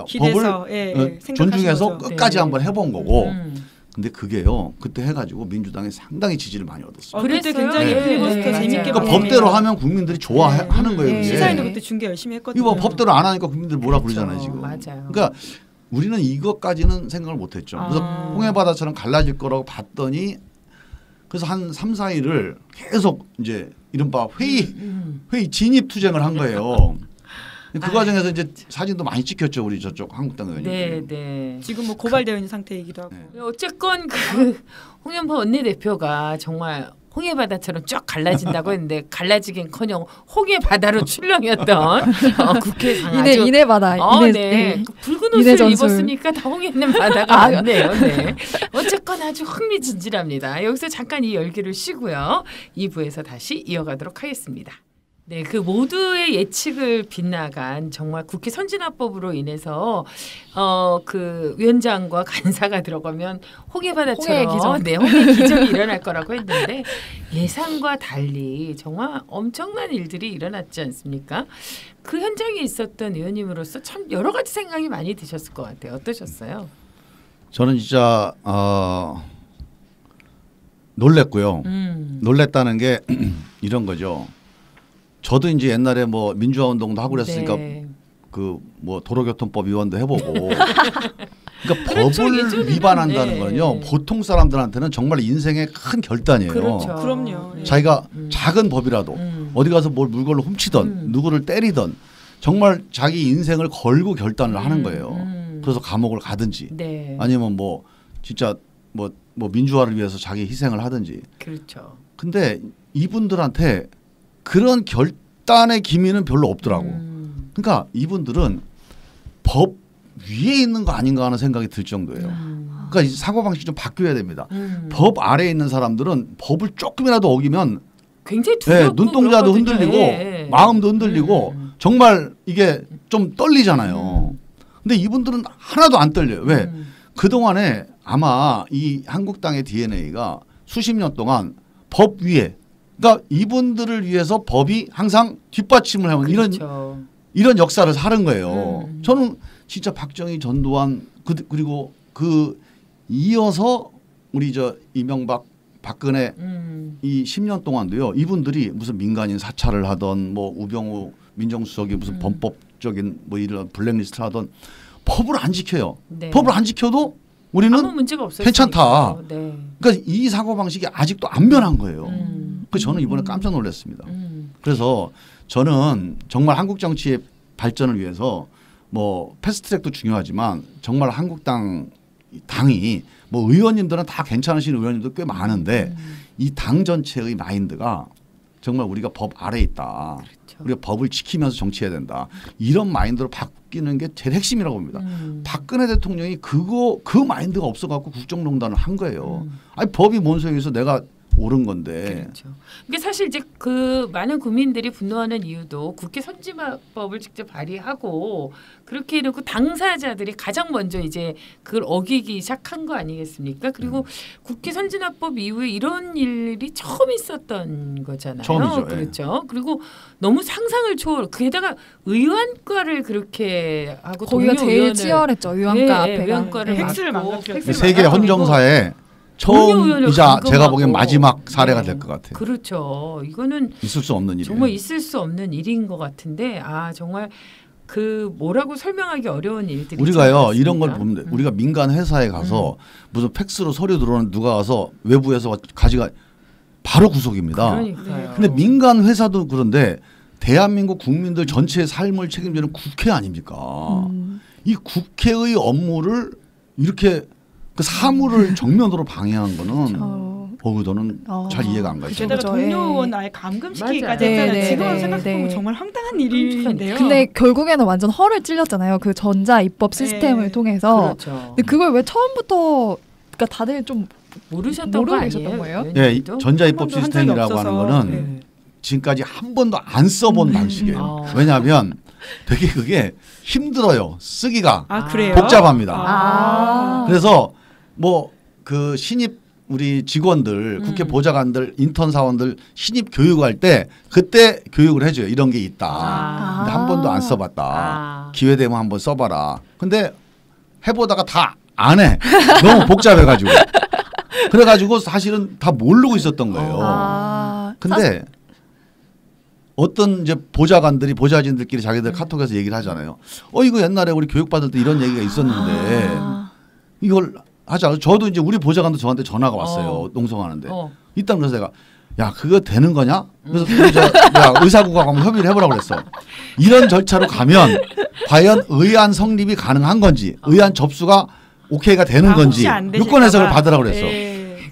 기대서, 법을 예, 존중해서 거죠. 끝까지 네. 한번 해본 거고 근데 그게요 그때 해가지고 민주당이 상당히 지지를 많이 얻었어요. 그때 그랬어요? 굉장히 네. 필리버스터 네, 재밌게 맞아요. 그러니까 봤습니다. 법대로 하면 국민들이 좋아하는 거예요. 그게. 시사인도 그때 중계 열심히 했거든요. 이거 뭐 법대로 안 하니까 국민들이 뭐라 그렇죠. 부르잖아요 지금. 맞아요. 그러니까 우리는 이것까지는 생각을 못했죠. 그래서 홍해바다처럼 갈라질 거라고 봤더니 그래서 한 3, 4일을 계속 이제 이른바 회의 진입 투쟁을 한 거예요. 그 과정에서 이제 사진도 많이 찍혔죠 우리 저쪽 한국당 의원님들이. 네. 지금 뭐 고발되어 있는 상태이기도 하고. 네. 어쨌건 그 홍영표 원내대표가 정말 홍해 바다처럼 쫙 갈라진다고 했는데 갈라지긴커녕 홍해 바다로 출렁이었던 국회의장 아주 이내 바다. 네. 그 붉은 이내 옷을 전술. 입었으니까 다 홍해 있는 바다가 맞네요. 네. 어쨌건 아주 흥미진진합니다. 여기서 잠깐 이 열기를 쉬고요. 2부에서 다시 이어가도록 하겠습니다. 네, 그 모두의 예측을 빗나간 정말 국회 선진화법으로 인해서 그 위원장과 간사가 들어가면 홍해바다처럼 홍해 기적. 네, 홍해 기적이 일어날 거라고 했는데 예상과 달리 정말 엄청난 일들이 일어났지 않습니까? 그 현장에 있었던 의원님으로서 참 여러 가지 생각이 많이 드셨을 것 같아요. 어떠셨어요? 저는 진짜 놀랬고요. 놀랬다는 게 이런 거죠. 저도 이제 옛날에 뭐 민주화 운동도 하고 그랬으니까 네. 그 뭐 도로교통법 위반도 해보고 그러니까 그렇죠. 법을 예전에는, 위반한다는 네. 거는요 보통 사람들한테는 정말 인생의 큰 결단이에요. 그렇죠. 그럼요. 네. 자기가 작은 법이라도 어디 가서 뭘 물건을 훔치던 누구를 때리던 정말 자기 인생을 걸고 결단을 하는 거예요. 그래서 감옥을 가든지 네. 아니면 뭐 진짜 뭐 민주화를 위해서 자기 희생을 하든지. 그렇죠. 근데 이분들한테 그런 결단의 기미는 별로 없더라고. 그러니까 이분들은 법 위에 있는 거 아닌가 하는 생각이 들 정도예요. 그러니까 이 사고방식이 좀 바뀌어야 됩니다. 법 아래에 있는 사람들은 법을 조금이라도 어기면 굉장히 두렵고 눈동자도 그렇거든요. 흔들리고 예. 마음도 흔들리고 정말 이게 좀 떨리잖아요. 근데 이분들은 하나도 안 떨려요. 왜? 그동안에 아마 이 한국당의 DNA가 수십 년 동안 법 위에 그러니까 이분들을 위해서 법이 항상 뒷받침을 하는 그렇죠. 이런 역사를 사는 거예요. 저는 진짜 박정희, 전두환 그리고 그 이어서 우리 저 이명박, 박근혜 이 10년 동안도요. 이분들이 무슨 민간인 사찰을 하던 뭐 우병우 민정수석이 무슨 범법적인 뭐 이런 블랙리스트를 하던 법을 안 지켜요. 네. 법을 안 지켜도 아무 우리는 문제가 없어요. 괜찮다. 네. 그러니까 이 사고 방식이 아직도 안 변한 거예요. 그래서 저는 이번에 깜짝 놀랐습니다. 그래서 저는 정말 한국 정치의 발전을 위해서 뭐 패스트트랙도 중요하지만 정말 한국당 당이 뭐 의원님들은 다 괜찮으신 의원님도 꽤 많은데 이 당 전체의 마인드가 정말 우리가 법 아래에 있다. 그렇죠. 우리가 법을 지키면서 정치해야 된다. 이런 마인드로 바뀌는 게 제일 핵심이라고 봅니다. 박근혜 대통령이 그 마인드가 없어갖고 국정농단을 한 거예요. 아니 법이 뭔 소용이서 내가 옳은 건데. 그렇죠. 이게 사실 이제 그 많은 국민들이 분노하는 이유도 국회 선진화법을 직접 발의하고 그렇게 해놓고 당사자들이 가장 먼저 이제 그걸 어기기 시작한 거 아니겠습니까? 그리고 국회 선진화법 이후에 이런 일이 처음 있었던 거잖아요. 처음이죠. 그렇죠. 그리고 너무 상상을 초월. 게다가 의원과를 그렇게 하고 거기가 동료 제일 의원을- 치열했죠. 의원과 네, 앞에가. 의원과를 네. 팩스를 맡고 망가뜨렸어요. 팩스를 세계 망가뜨리고 헌정사에 동료 의원을 처음이자 제가 감금하고. 보기엔 마지막 사례가 네. 될 것 같아요. 그렇죠. 이거는 있을 수 없는 일이에요. 정말 있을 수 없는 일인 것 같은데 정말 그 뭐라고 설명하기 어려운 일들이 우리가요 있지 이런 걸 않습니까? 보면 돼. 우리가 민간 회사에 가서 무슨 팩스로 서류 들어오는 누가 와서 외부에서 가지가 바로 구속입니다. 그러니까요. 근데 민간 회사도 그런데 대한민국 국민들 전체의 삶을 책임지는 국회 아닙니까? 이 국회의 업무를 이렇게 그 사무를 정면으로 방해한 거는 저는 잘 이해가 안 가죠. 게다가 그죠, 동료 예. 의원 아예 감금시키기까지 맞아요. 했잖아요. 네, 지금은 네, 생각해보면 네. 정말 황당한 일인데요. 근데 결국에는 완전 허를 찔렸잖아요. 그 전자 입법 시스템을 네. 통해서. 그렇죠. 근데 그걸 왜 처음부터 그러니까 다들 좀 모르셨던 거 모르고 아니에요? 계셨던 거예요? 예, 이 의원님도? 전자입법 한 번도 한 시스템이라고 적이 하는 없어서. 거는 네. 지금까지 한 번도 안 써본 방식이에요. 아. 왜냐하면 되게 그게 힘들어요. 쓰기가 그래요? 복잡합니다. 아. 그래서 뭐 그 신입 우리 직원들, 국회 보좌관들, 인턴 사원들 신입 교육할 때 그때 교육을 해줘요. 이런 게 있다. 근데 한 번도 안 써봤다. 기회 되면 한번 써봐라. 근데 해보다가 다 안 해. 너무 복잡해가지고. 그래가지고 사실은 다 모르고 있었던 거예요. 근데 어떤 이제 보좌진들끼리 자기들 카톡에서 얘기를 하잖아요. 이거 옛날에 우리 교육받을 때 이런 얘기가 있었는데 이걸 하자. 저도 이제 우리 보좌관도 저한테 전화가 왔어요. 농성하는데. 일단 그래서 내가 야 그거 되는 거냐? 그래서 야 의사국하고 한번 협의를 해보라고 그랬어. 이런 절차로 가면 과연 의안 성립이 가능한 건지 의안 접수가 오케이가 되는 건지 유권 해석을 받으라고 그랬어.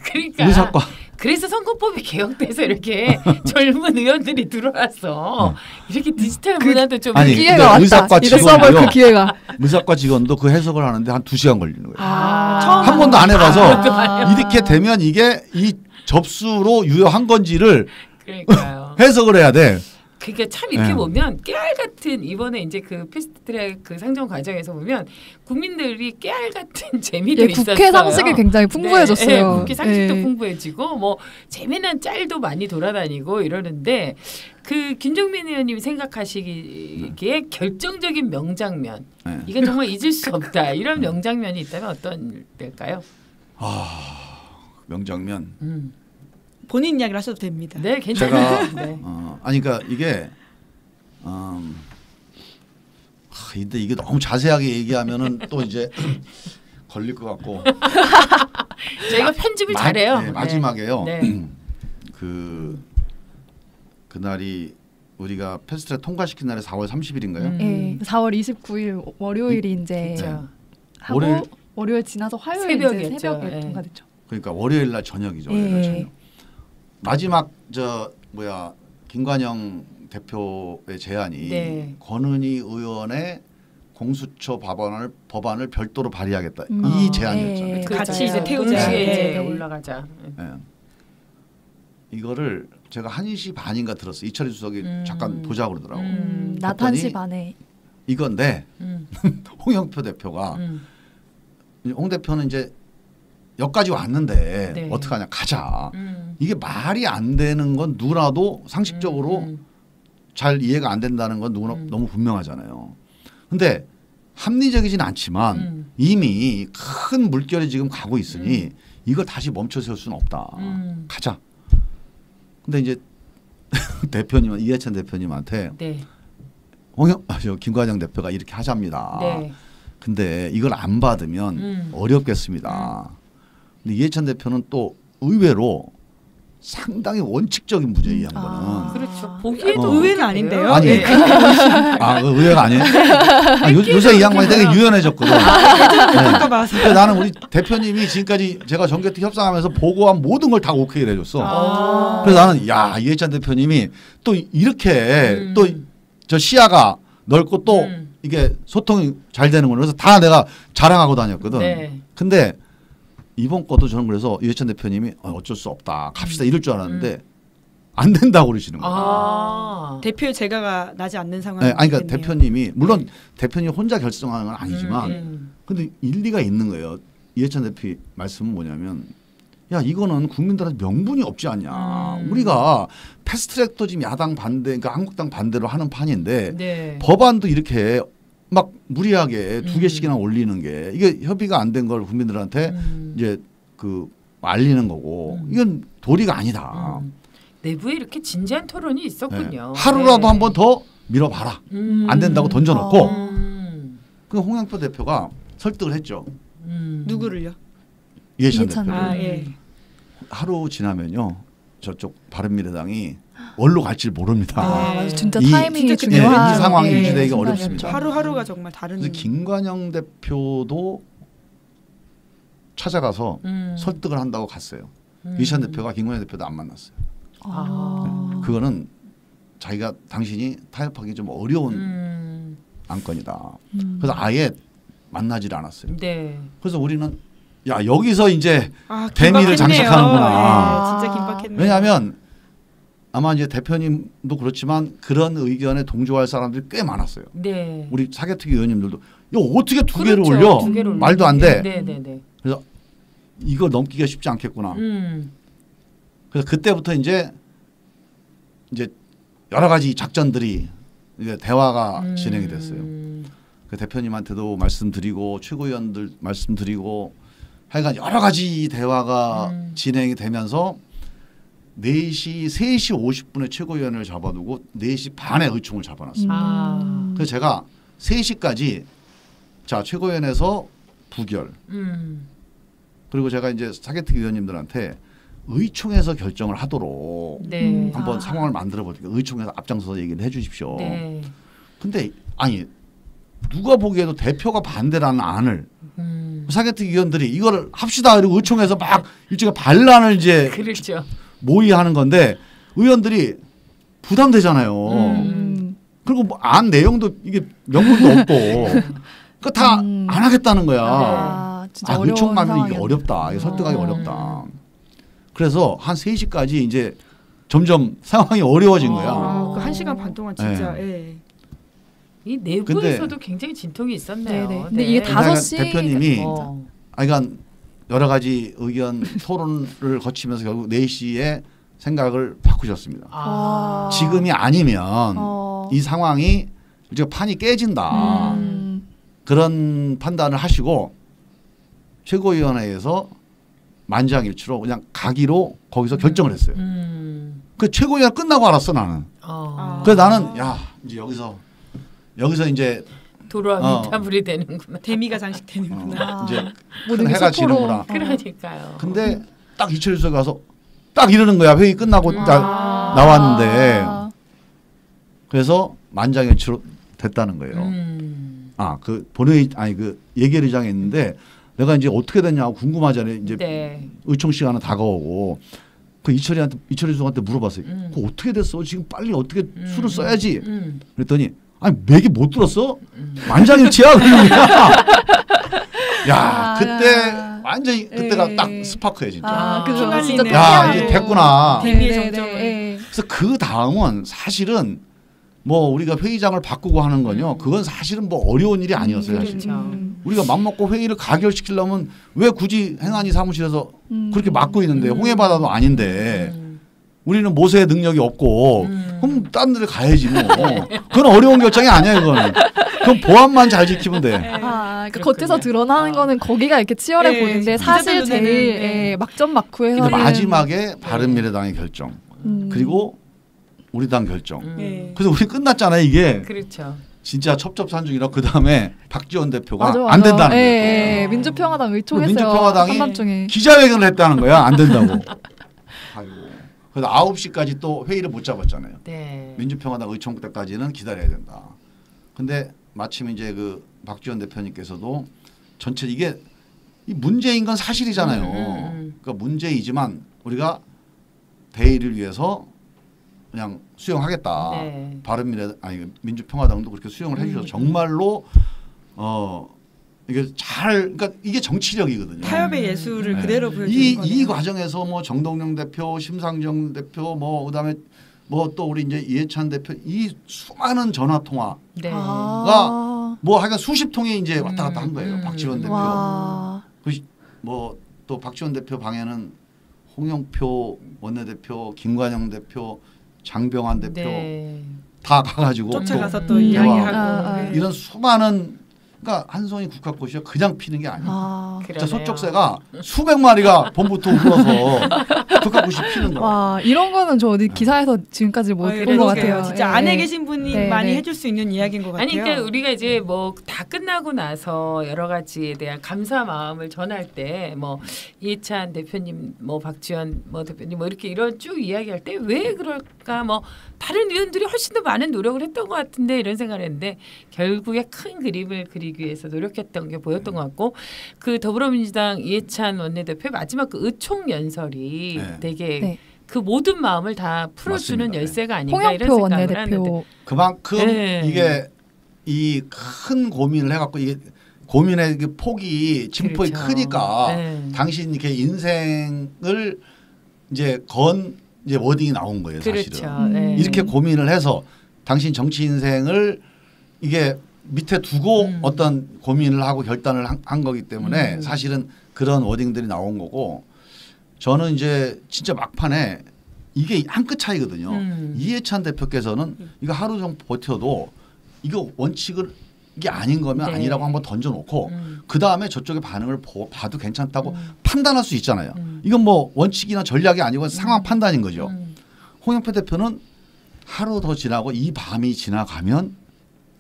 그러니까 의사과. 그래서 선거법이 개혁돼서 이렇게 젊은 의원들이 들어와서 이렇게 디지털 문화도 좀 아니, 기회가 왔다. 의사과 이거 써볼 직원도요. 그 기회가. 의사과 직원도 그 해석을 하는데 한 2시간 걸리는 거예요. 처음 한 번도 안 해봐서 이렇게 되면 이게 이 접수로 유효한 건지를 그러니까요. 해석을 해야 돼. 그러니까 참 이렇게 네. 보면 깨알 같은 이번에 이제 그 패스트트랙 그 상정 과정에서 보면 국민들이 깨알 같은 재미도 예, 있었어요. 국회 상식이 굉장히 풍부해졌어요. 네, 국회 상식도 예. 풍부해지고 뭐 재미난 짤도 많이 돌아다니고 이러는데 그 김종민 의원님이 생각하시기에 결정적인 명장면 네. 이건 정말 잊을 수 없다 이런 명장면이 있다면 어떤 때일까요? 명장면. 본인 이야기를 하셔도 됩니다. 네, 괜찮아요. 제가 네. 아니 그러니까 이게 근데 이게 너무 자세하게 얘기하면은 또 이제 걸릴 것 같고. 저희가 편집을 잘해요. 네, 마지막에요. 네. 그날이 우리가 패스트트랙 통과시킨 날이 4월 30일인가요? 네, 4월 29일 월요일이 이제 하고 월요일 지나서 화요일 이제 새벽에 통과됐죠. 그러니까 월요일 날 저녁이죠. 월요일 날 저녁. 마지막 김관영 대표의 제안이 권은희 의원의 공수처 법안을 별도로 발의하겠다. 이 제안이었잖아요. 같이 이제 태우자. 이제 올라가자. 이거를 제가 1시 반인가 들었어요. 이철희 수석이 잠깐 보자고 그러더라고. 낮 1시 반에. 이건데 홍영표 대표가 홍 대표는 이제 여기까지 왔는데 어떡하냐 가자. 이게 말이 안 되는 건 누구라도 상식적으로 잘 이해가 안 된다는 건 누구나 너무 분명하잖아요. 근데 합리적이진 않지만 이미 큰 물결이 지금 가고 있으니 이걸 다시 멈춰 세울 수는 없다. 가자. 근데 이제 대표님 이해찬 대표님한테 김관영 대표가 이렇게 하자입니다. 근데 이걸 안 받으면 어렵겠습니다. 근데 이해찬 대표는 또 의외로 상당히 원칙적인 부재 이 양반은. 그렇죠. 보기에도 의외는 아닌데요. 아니, 의외가 아니에요. 요새 이 양반이 되게 유연해졌거든. 근데 나는 우리 대표님이 지금까지 제가 정개특 협상하면서 보고한 모든 걸 다 오케이를 해줬어. 그래서 나는 이해찬 대표님이 또 이렇게 또 저 시야가 넓고 또 이게 소통이 잘 되는구나. 그래서 다 내가 자랑하고 다녔거든. 근데 이번 것도 저는 그래서 이해찬 대표님이 어쩔 수 없다. 갑시다 이럴 줄 알았는데 안 된다고 그러시는 거예요. 대표의 제가가 나지 않는 상황이 그러니까 대표님이 물론 대표님 혼자 결정하는 건 아니지만 근데 일리가 있는 거예요. 이해찬 대표 말씀은 뭐냐면 야 이거는 국민들한테 명분이 없지 않냐. 우리가 패스트트랙도 지금 야당 반대 그러니까 한국당 반대로 하는 판인데 법안도 이렇게 막 무리하게 2개씩이나 올리는 게 이게 협의가 안 된 걸 국민들한테 이제 알리는 거고 이건 도리가 아니다. 내부에 이렇게 진지한 토론이 있었군요. 하루라도 한 번 더 밀어봐라. 안 된다고 던져놓고 그 홍영표 대표가 설득을 했죠. 누구를요? 이해찬 대표. 하루 지나면요 저쪽 바른미래당이 어디로 갈지 모릅니다. 진짜 타이밍이 중요한 이 상황이 유지되기가 어렵습니다. 하루하루가 정말 다른. 그래서 김관영 대표도 찾아가서 설득을 한다고 갔어요. 이해찬 대표가 김관영 대표도 안 만났어요. 그거는 자기가 당신이 타협하기 좀 어려운 안건이다. 그래서 아예 만나질 않았어요. 그래서 우리는 야 여기서 이제 대미를 장식하는구나. 진짜 긴박했네요. 왜냐하면 아마 이제 대표님도 그렇지만 그런 의견에 동조할 사람들이 꽤 많았어요. 우리 사개특위 의원님들도 야 어떻게 두 개를 올려? 말도 안 돼. 그래서 이걸 넘기기가 쉽지 않겠구나. 그래서 그때부터 이제 여러 가지 작전들이 이제 대화가 진행이 됐어요. 그 대표님한테도 말씀드리고 최고위원들 말씀드리고 하여간 여러 가지 대화가 진행이 되면서 3시 50분에 최고위원을 잡아두고 4시 반에 의총을 잡아놨어요. 그래서 제가 3시까지 자 최고위원회에서 부결 그리고 제가 이제 사개특위 의원님들한테 의총에서 결정을 하도록 한번 상황을 만들어 볼게요. 의총에서 앞장서서 얘기를 해 주십시오. 근데 아니 누가 보기에도 대표가 반대라는 안을 사개특위 의원들이 이거를 합시다 그리고 의총에서 막 일종의 반란을 이제 모의하는 건데 의원들이 부담되잖아요. 그리고 뭐 안 내용도 이게 명분도 없고 그 다 안 하겠다는 거야. 의총 가면 이게 어렵다. 이게 설득하기 어렵다. 그래서 한 3시까지 이제 점점 상황이 어려워진 거야. 그 1시간 반 동안 진짜. 이 내부에서도 굉장히 진통이 있었네요. 근데 이게 5시 대표님이 그러니까 여러 가지 의견 토론을 거치면서 결국 4시에 생각을 바꾸셨습니다. 지금이 아니면 이 상황이 이제 판이 깨진다. 그런 판단을 하시고 최고위원회에서 만장일치로 그냥 가기로 거기서 결정을 했어요. 그 최고위가 끝나고 알았어 나는. 그래서 나는 야 이제 여기서 이제 도로와 미타불이 되는구나. 대미가 장식되는구나. 이제 큰 해가 지는구나. 그러니까요. 근데 딱 이철 수석 가서 딱 이러는 거야. 회의 끝나고 나왔는데 그래서 만장일치로 됐다는 거예요. 그 본회의 그 예결위장에 있는데 내가 이제 어떻게 됐냐고 궁금하잖아요. 이제 네. 의총 시간은 다가오고 그 이철이 수석한테 물어봤어요. 그거 어떻게 됐어? 지금 빨리 어떻게 수를 써야지. 그랬더니 아니 맥이 못 들었어? 만장일치야 그러니까. 야 그때 완전히 그때가 딱 스파크야 진짜. 그래서 진짜 야 이제 됐구나. 대미의 정점을. 그래서 그 다음은 사실은 뭐 우리가 회의장을 바꾸고 하는 건요. 그건 사실은 뭐 어려운 일이 아니었어요. 사실. 우리가 맘먹고 회의를 가결시키려면 왜 굳이 행안위 사무실에서 그렇게 맡고 있는데 홍해바다도 아닌데 우리는 모세의 능력이 없고 그럼 딴 데를 가야지 뭐. 그건 어려운 결정이 아니야 이거는. 그럼 보안만 잘 지키면 돼. 그러니까 겉에서 드러나는 거는 거기가 이렇게 치열해 보이는데 사실 제일 막전막후에서 근데 마지막에 바른미래당의 결정 그리고 우리 당 결정. 그래서 우리 끝났잖아요 이게. 그렇죠. 진짜 첩첩산중이라 그 다음에 박지원 대표가 맞아. 안 된다는 거예요. 민주평화당 의총했어요. 민주평화당이 한밤중에. 기자회견을 했다는 거야. 안 된다고. 아이고. 그래서 9시까지 또 회의를 못 잡았잖아요. 네. 민주평화당 의총 때까지는 기다려야 된다. 근데 마침 이제 그 박지원 대표님께서도 전체 이게 이 문제인 건 사실이잖아요. 그러니까 문제이지만 우리가 대의를 위해서 그냥 수용하겠다. 네. 민주평화당도 그렇게 수용을 해주셔서 정말로 이게 그러니까 이게 정치력이거든요. 타협의 예술을 그대로 보여주는 거네요. 이 과정에서 뭐 정동영 대표, 심상정 대표, 뭐 그다음에 뭐 또 우리 이제 이해찬 대표 이 수많은 전화 통화가 뭐 하여간 수십 통이 이제 왔다 갔다 한 거예요. 박지원 대표. 뭐 또 박지원 대표 방에는 홍영표 원내대표, 김관영 대표, 장병환 대표 다 가가지고 쫓아가서 또 이야기하고 이런 수많은 그러니까 한송이 국화꽃이요 그냥 피는 게 아니에요. 진짜 소쩍새가 수백 마리가 봄부터 울어서 국화꽃이 피는 거예요. 와 이런 거는 저 어디 기사에서 지금까지 못 본 것 같아요. 진짜 안에 계신 분이 많이 해줄 수 있는 이야기인 것 같아요. 아니 그러니까 우리가 이제 뭐 다 끝나고 나서 여러 가지에 대한 감사 마음을 전할 때 뭐 이해찬 대표님, 뭐 박지원 뭐 대표님 뭐 이렇게 이런 쭉 이야기할 때 왜 그럴까 뭐 다른 의원들이 훨씬 더 많은 노력을 했던 것 같은데 이런 생각을 했는데 결국에 큰 그림을 그리기 위해서 노력했던 게 보였던 것 같고 그 더불어민주당 이해찬 원내대표 마지막 그 의총 연설이 되게 그 모든 마음을 다 풀어주는 맞습니다. 열쇠가 아닌가 이런 생각을 하는데 그만큼 이게 이 큰 고민을 해갖고 이게 고민의 그 폭이 진폭이 크니까 당신 이렇게 인생을 이제 이제 워딩이 나온 거예요 사실은. 이렇게 고민을 해서 당신 정치 인생을 이게 밑에 두고 어떤 고민을 하고 결단을 한 거기 때문에 사실은 그런 워딩들이 나온 거고 저는 이제 진짜 막판에 이게 한 끗 차이거든요. 이해찬 대표께서는 이거 하루 정도 버텨도 이거 원칙을 이게 아닌 거면 아니라고 한번 던져놓고 그 다음에 저쪽의 반응을 봐도 괜찮다고 판단할 수 있잖아요. 이건 뭐 원칙이나 전략이 아니고 상황 판단인 거죠. 홍영표 대표는 하루 더 지나고 이 밤이 지나가면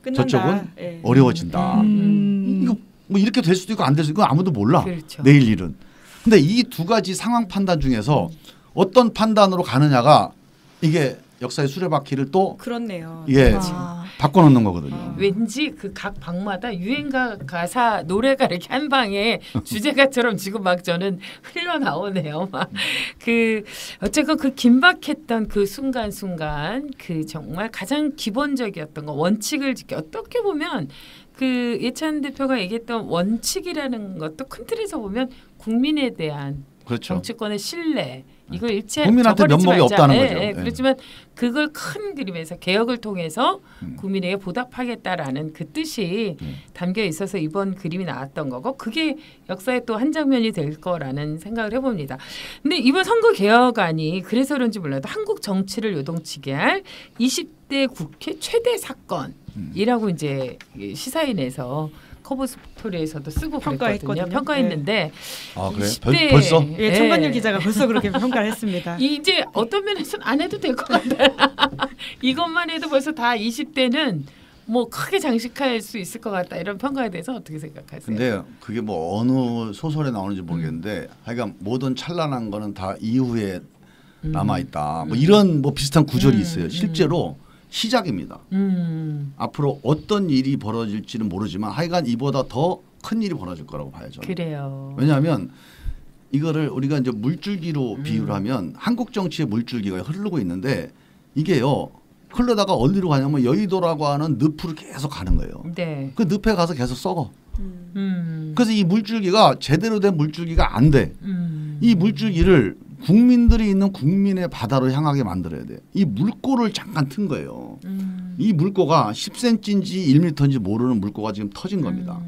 끝난다. 저쪽은 어려워진다. 이거 뭐 이렇게 될 수도 있고 안 될 수도 있고 아무도 몰라. 그렇죠. 내일 일은. 근데 이 두 가지 상황 판단 중에서 어떤 판단으로 가느냐가 이게 역사의 수레바퀴를 또 그렇네요. 예, 바꿔놓는 거거든요. 왠지 그 각 방마다 유행가 가사 노래가 이렇게 한 방에 주제가처럼 지금 막 저는 흘러나오네요. 막 그 어쨌건 그 긴박했던 그 순간순간 그 정말 가장 기본적이었던 거 원칙을 지켜 어떻게 보면 그 이해찬 대표가 얘기했던 원칙이라는 것도 큰 틀에서 보면 국민에 대한 그렇죠. 정치권의 신뢰 이걸 일체 국민한테 면목이 없다는 거죠. 그렇지만 그걸 큰 그림에서 개혁을 통해서 국민에게 보답하겠다라는 그 뜻이 담겨 있어서 이번 그림이 나왔던 거고 그게 역사의 또 한 장면이 될 거라는 생각을 해봅니다. 근데 이번 선거 개혁안이 그래서 그런지 몰라도 한국 정치를 요동치게 할 20대 국회 최대 사건이라고 이제 시사인에서 커버 스토리에서도 쓰고 평가했거든요. 평가했는데 아 그래? 20대 벌써? 예, 청관율 기자가 벌써 그렇게 평가를 했습니다. 이제 어떤 면에서는 안 해도 될 것 같아요. 이것만 해도 벌써 다 20대는 뭐 크게 장식할 수 있을 것 같다 이런 평가에 대해서 어떻게 생각하세요? 근데 그게 뭐 어느 소설에 나오는지 모르겠는데 하여간 모든 찬란한 거는 다 이후에 남아 있다. 뭐 이런 뭐 비슷한 구절이 있어요. 실제로 시작입니다. 앞으로 어떤 일이 벌어질지는 모르지만 하여간 이보다 더 큰 일이 벌어질 거라고 봐야죠. 그래요. 왜냐하면 이거를 우리가 이제 물줄기로 비유를 하면 한국 정치의 물줄기가 흐르고 있는데 이게요. 흘러다가 어디로 가냐면 여의도라고 하는 늪으로 계속 가는 거예요. 네. 그 늪에 가서 계속 썩어. 그래서 이 물줄기가 제대로 된 물줄기가 안 돼. 이 물줄기를 국민들이 있는 국민의 바다로 향하게 만들어야 돼. 이 물꼬를 잠깐 튼 거예요. 이 물꼬가 10cm인지 1m인지 모르는 물꼬가 지금 터진 겁니다.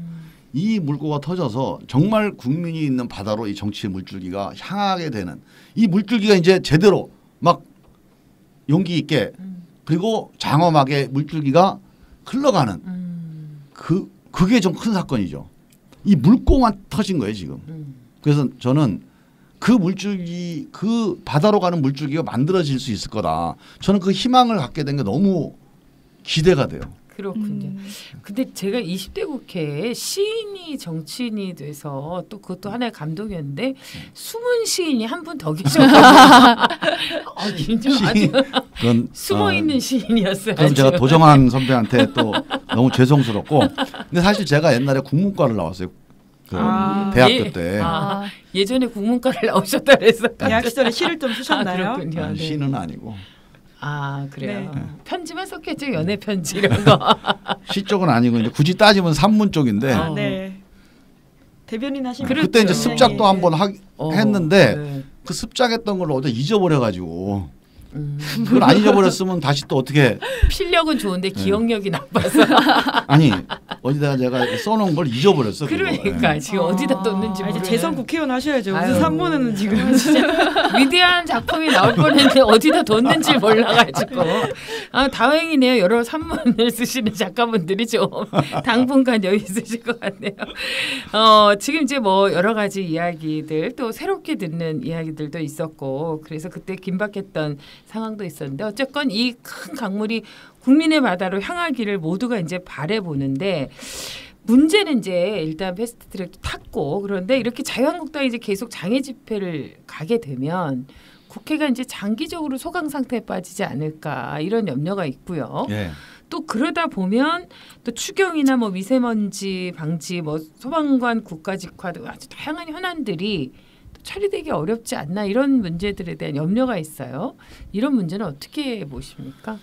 이 물꼬가 터져서 정말 국민이 있는 바다로 이 정치의 물줄기가 향하게 되는 이 물줄기가 이제 제대로 막 용기 있게 그리고 장엄하게 물줄기가 흘러가는 그게 좀 큰 사건이죠. 이 물꼬만 터진 거예요 지금. 그래서 저는 그 물줄기 그 바다로 가는 물줄기가 만들어질 수 있을 거다. 저는 그 희망을 갖게 된 게 너무 기대가 돼요. 그렇군요. 근데 제가 20대 국회에 시인이 정치인이 돼서 또 그것도 하나의 감동이었는데 숨은 시인이 한 분 더 계셨거든요. 그건 숨어 있는 시인이었어요. 그럼 제가 도정환 선배한테 또 너무 죄송스럽고 근데 사실 제가 옛날에 국문과를 나왔어요. 그 대학교 때. 예전에 국문과를 나오셨다 그래서 대학 시절에 시를 좀 쓰셨나요? 그렇군요. 네. 시는 아니고. 아 그래요. 네. 편지만 썼겠죠. 연애 편지 이런 거. 시 쪽은 아니고 이제 굳이 따지면 산문 쪽인데. 네. 대변인 하신 그때 이제 습작도 한번 했는데 네. 그 습작했던 걸 어제 잊어버려가지고 그걸 안 잊어버렸으면 다시 또 어떻게 필력은 좋은데 기억력이 나빠서 아니 어디다가 제가 써놓은 걸 잊어버렸어. 그러니까 지금 어디다 뒀는지 이제 모르는. 재선 국회의원 하셔야죠. 무슨 산문은 지금 진짜 위대한 작품이 나올 뻔했는데 어디다 뒀는지 몰라가지고 다행이네요. 여러 산문을 쓰시는 작가분들이 좀 당분간 여유 있으실 것 같네요. 지금 이제 뭐 여러 가지 이야기들 또 새롭게 듣는 이야기들도 있었고 그래서 그때 긴박했던 상황도 있었는데 어쨌건 이 큰 강물이 국민의 바다로 향하기를 모두가 이제 바라보는데 문제는 이제 일단 패스트트랙도 탔고 그런데 이렇게 자유한국당이 이제 계속 장애 집회를 가게 되면 국회가 이제 장기적으로 소강 상태에 빠지지 않을까 이런 염려가 있고요. 예. 또 그러다 보면 또 추경이나 뭐 미세먼지 방지 뭐 소방관 국가직화 등 아주 다양한 현안들이 처리되기 어렵지 않나 이런 문제들에 대한 염려가 있어요. 이런 문제는 어떻게 보십니까?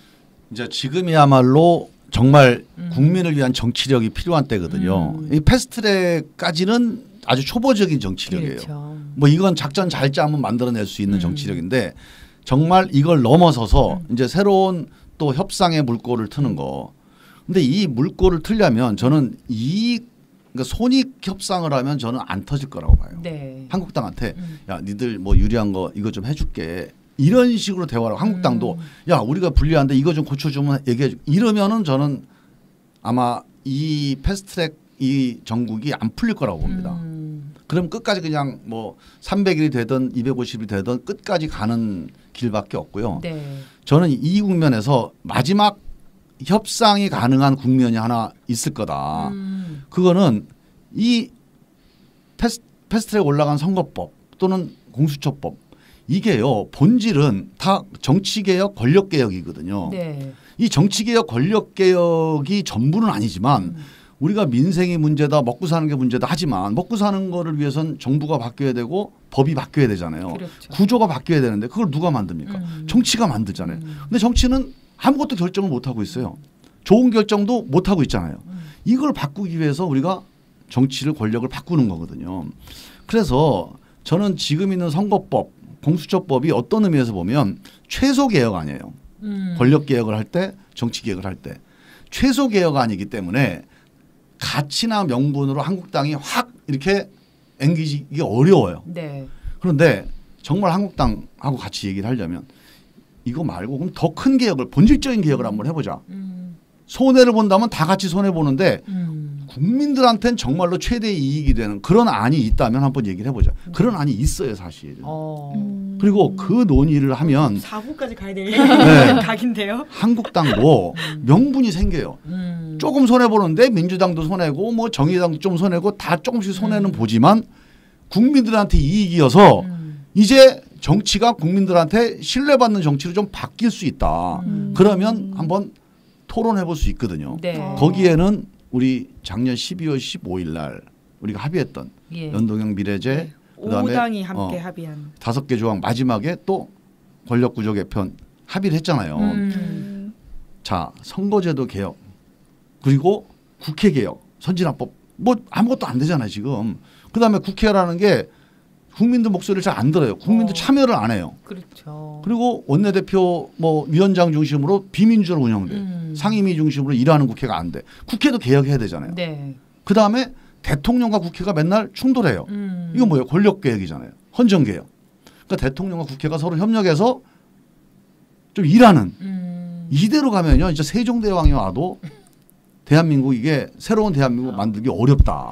이제 지금이야말로 정말 국민을 위한 정치력이 필요한 때거든요. 이 패스트트랙까지는 아주 초보적인 정치력이에요. 그렇죠. 뭐 이건 작전 잘 짜면 만들어낼 수 있는 정치력인데 정말 이걸 넘어서서 이제 새로운 또 협상의 물꼬를 트는 거. 근데 이 물꼬를 틀려면 저는 그러니까 손익 협상을 하면 저는 안 터질 거라고 봐요. 네. 한국당한테 야 니들 뭐 유리한 거 이거 좀 해줄게 이런 식으로 대화를 한국당도 야 우리가 불리한데 이거 좀 고쳐주면 얘기해 줘 이러면은 저는 아마 이 패스트트랙 이 정국이 안 풀릴 거라고 봅니다. 그럼 끝까지 그냥 뭐 300일이 되든 250일이 되든 끝까지 가는 길밖에 없고요. 네. 저는 이 국면에서 마지막 협상이 가능한 국면이 하나 있을 거다. 그거는 이 패스트트랙 올라간 선거법 또는 공수처법 이게요 본질은 다 정치개혁 권력개혁이거든요. 네. 이 정치개혁 권력개혁이 전부는 아니지만 우리가 민생이 문제다 먹고 사는 게 문제다 하지만 먹고 사는 거를 위해선 정부가 바뀌어야 되고 법이 바뀌어야 되잖아요. 그렇죠. 구조가 바뀌어야 되는데 그걸 누가 만듭니까? 정치가 만들잖아요. 근데 정치는 아무것도 결정을 못하고 있어요. 좋은 결정도 못하고 있잖아요. 이걸 바꾸기 위해서 우리가 정치를 권력을 바꾸는 거거든요. 그래서 저는 지금 있는 선거법, 공수처법이 어떤 의미에서 보면 최소 개혁 아니에요. 권력 개혁을 할 때, 정치 개혁을 할 때. 최소 개혁안이기 때문에 가치나 명분으로 한국당이 확 이렇게 앵기기 어려워요. 네. 그런데 정말 한국당하고 같이 얘기를 하려면 이거 말고 그럼 더 큰 개혁을 본질적인 개혁을 한번 해보자. 손해를 본다면 다 같이 손해 보는데 국민들한테는 정말로 최대 이익이 되는 그런 안이 있다면 한번 얘기를 해보자. 그런 안이 있어요 사실. 그리고 그 논의를 하면 4부까지 가야 될 네. 각인데요. 한국당도 명분이 생겨요. 조금 손해보는데 민주당도 손해고 뭐 정의당도 좀 손해고 다 조금씩 손해는 보지만 국민들한테 이익이어서 이제 정치가 국민들한테 신뢰받는 정치로 좀 바뀔 수 있다. 그러면 한번 토론해 볼 수 있거든요. 네. 거기에는 우리 작년 12월 15일 날 우리가 합의했던 예. 연동형 비례제 네. 그다음에 5당이 함께 합의한 5개 조항 마지막에 또 권력구조 개편 합의를 했잖아요. 자, 선거제도 개혁 그리고 국회 개혁, 선진화법 뭐 아무것도 안 되잖아요 지금. 그다음에 국회라는 게 국민들 목소리를 잘 안 들어요. 국민들 참여를 안 해요. 그렇죠. 그리고 원내대표 뭐 위원장 중심으로 비민주로 운영돼. 상임위 중심으로 일하는 국회가 안 돼. 국회도 개혁해야 되잖아요. 네. 그다음에 대통령과 국회가 맨날 충돌해요. 이건 뭐예요? 권력 개혁이잖아요. 헌정 개혁. 그러니까 대통령과 국회가 서로 협력해서 좀 일하는. 이대로 가면요. 진짜 세종대왕이 와도 대한민국 이게 새로운 대한민국 만들기 어렵다.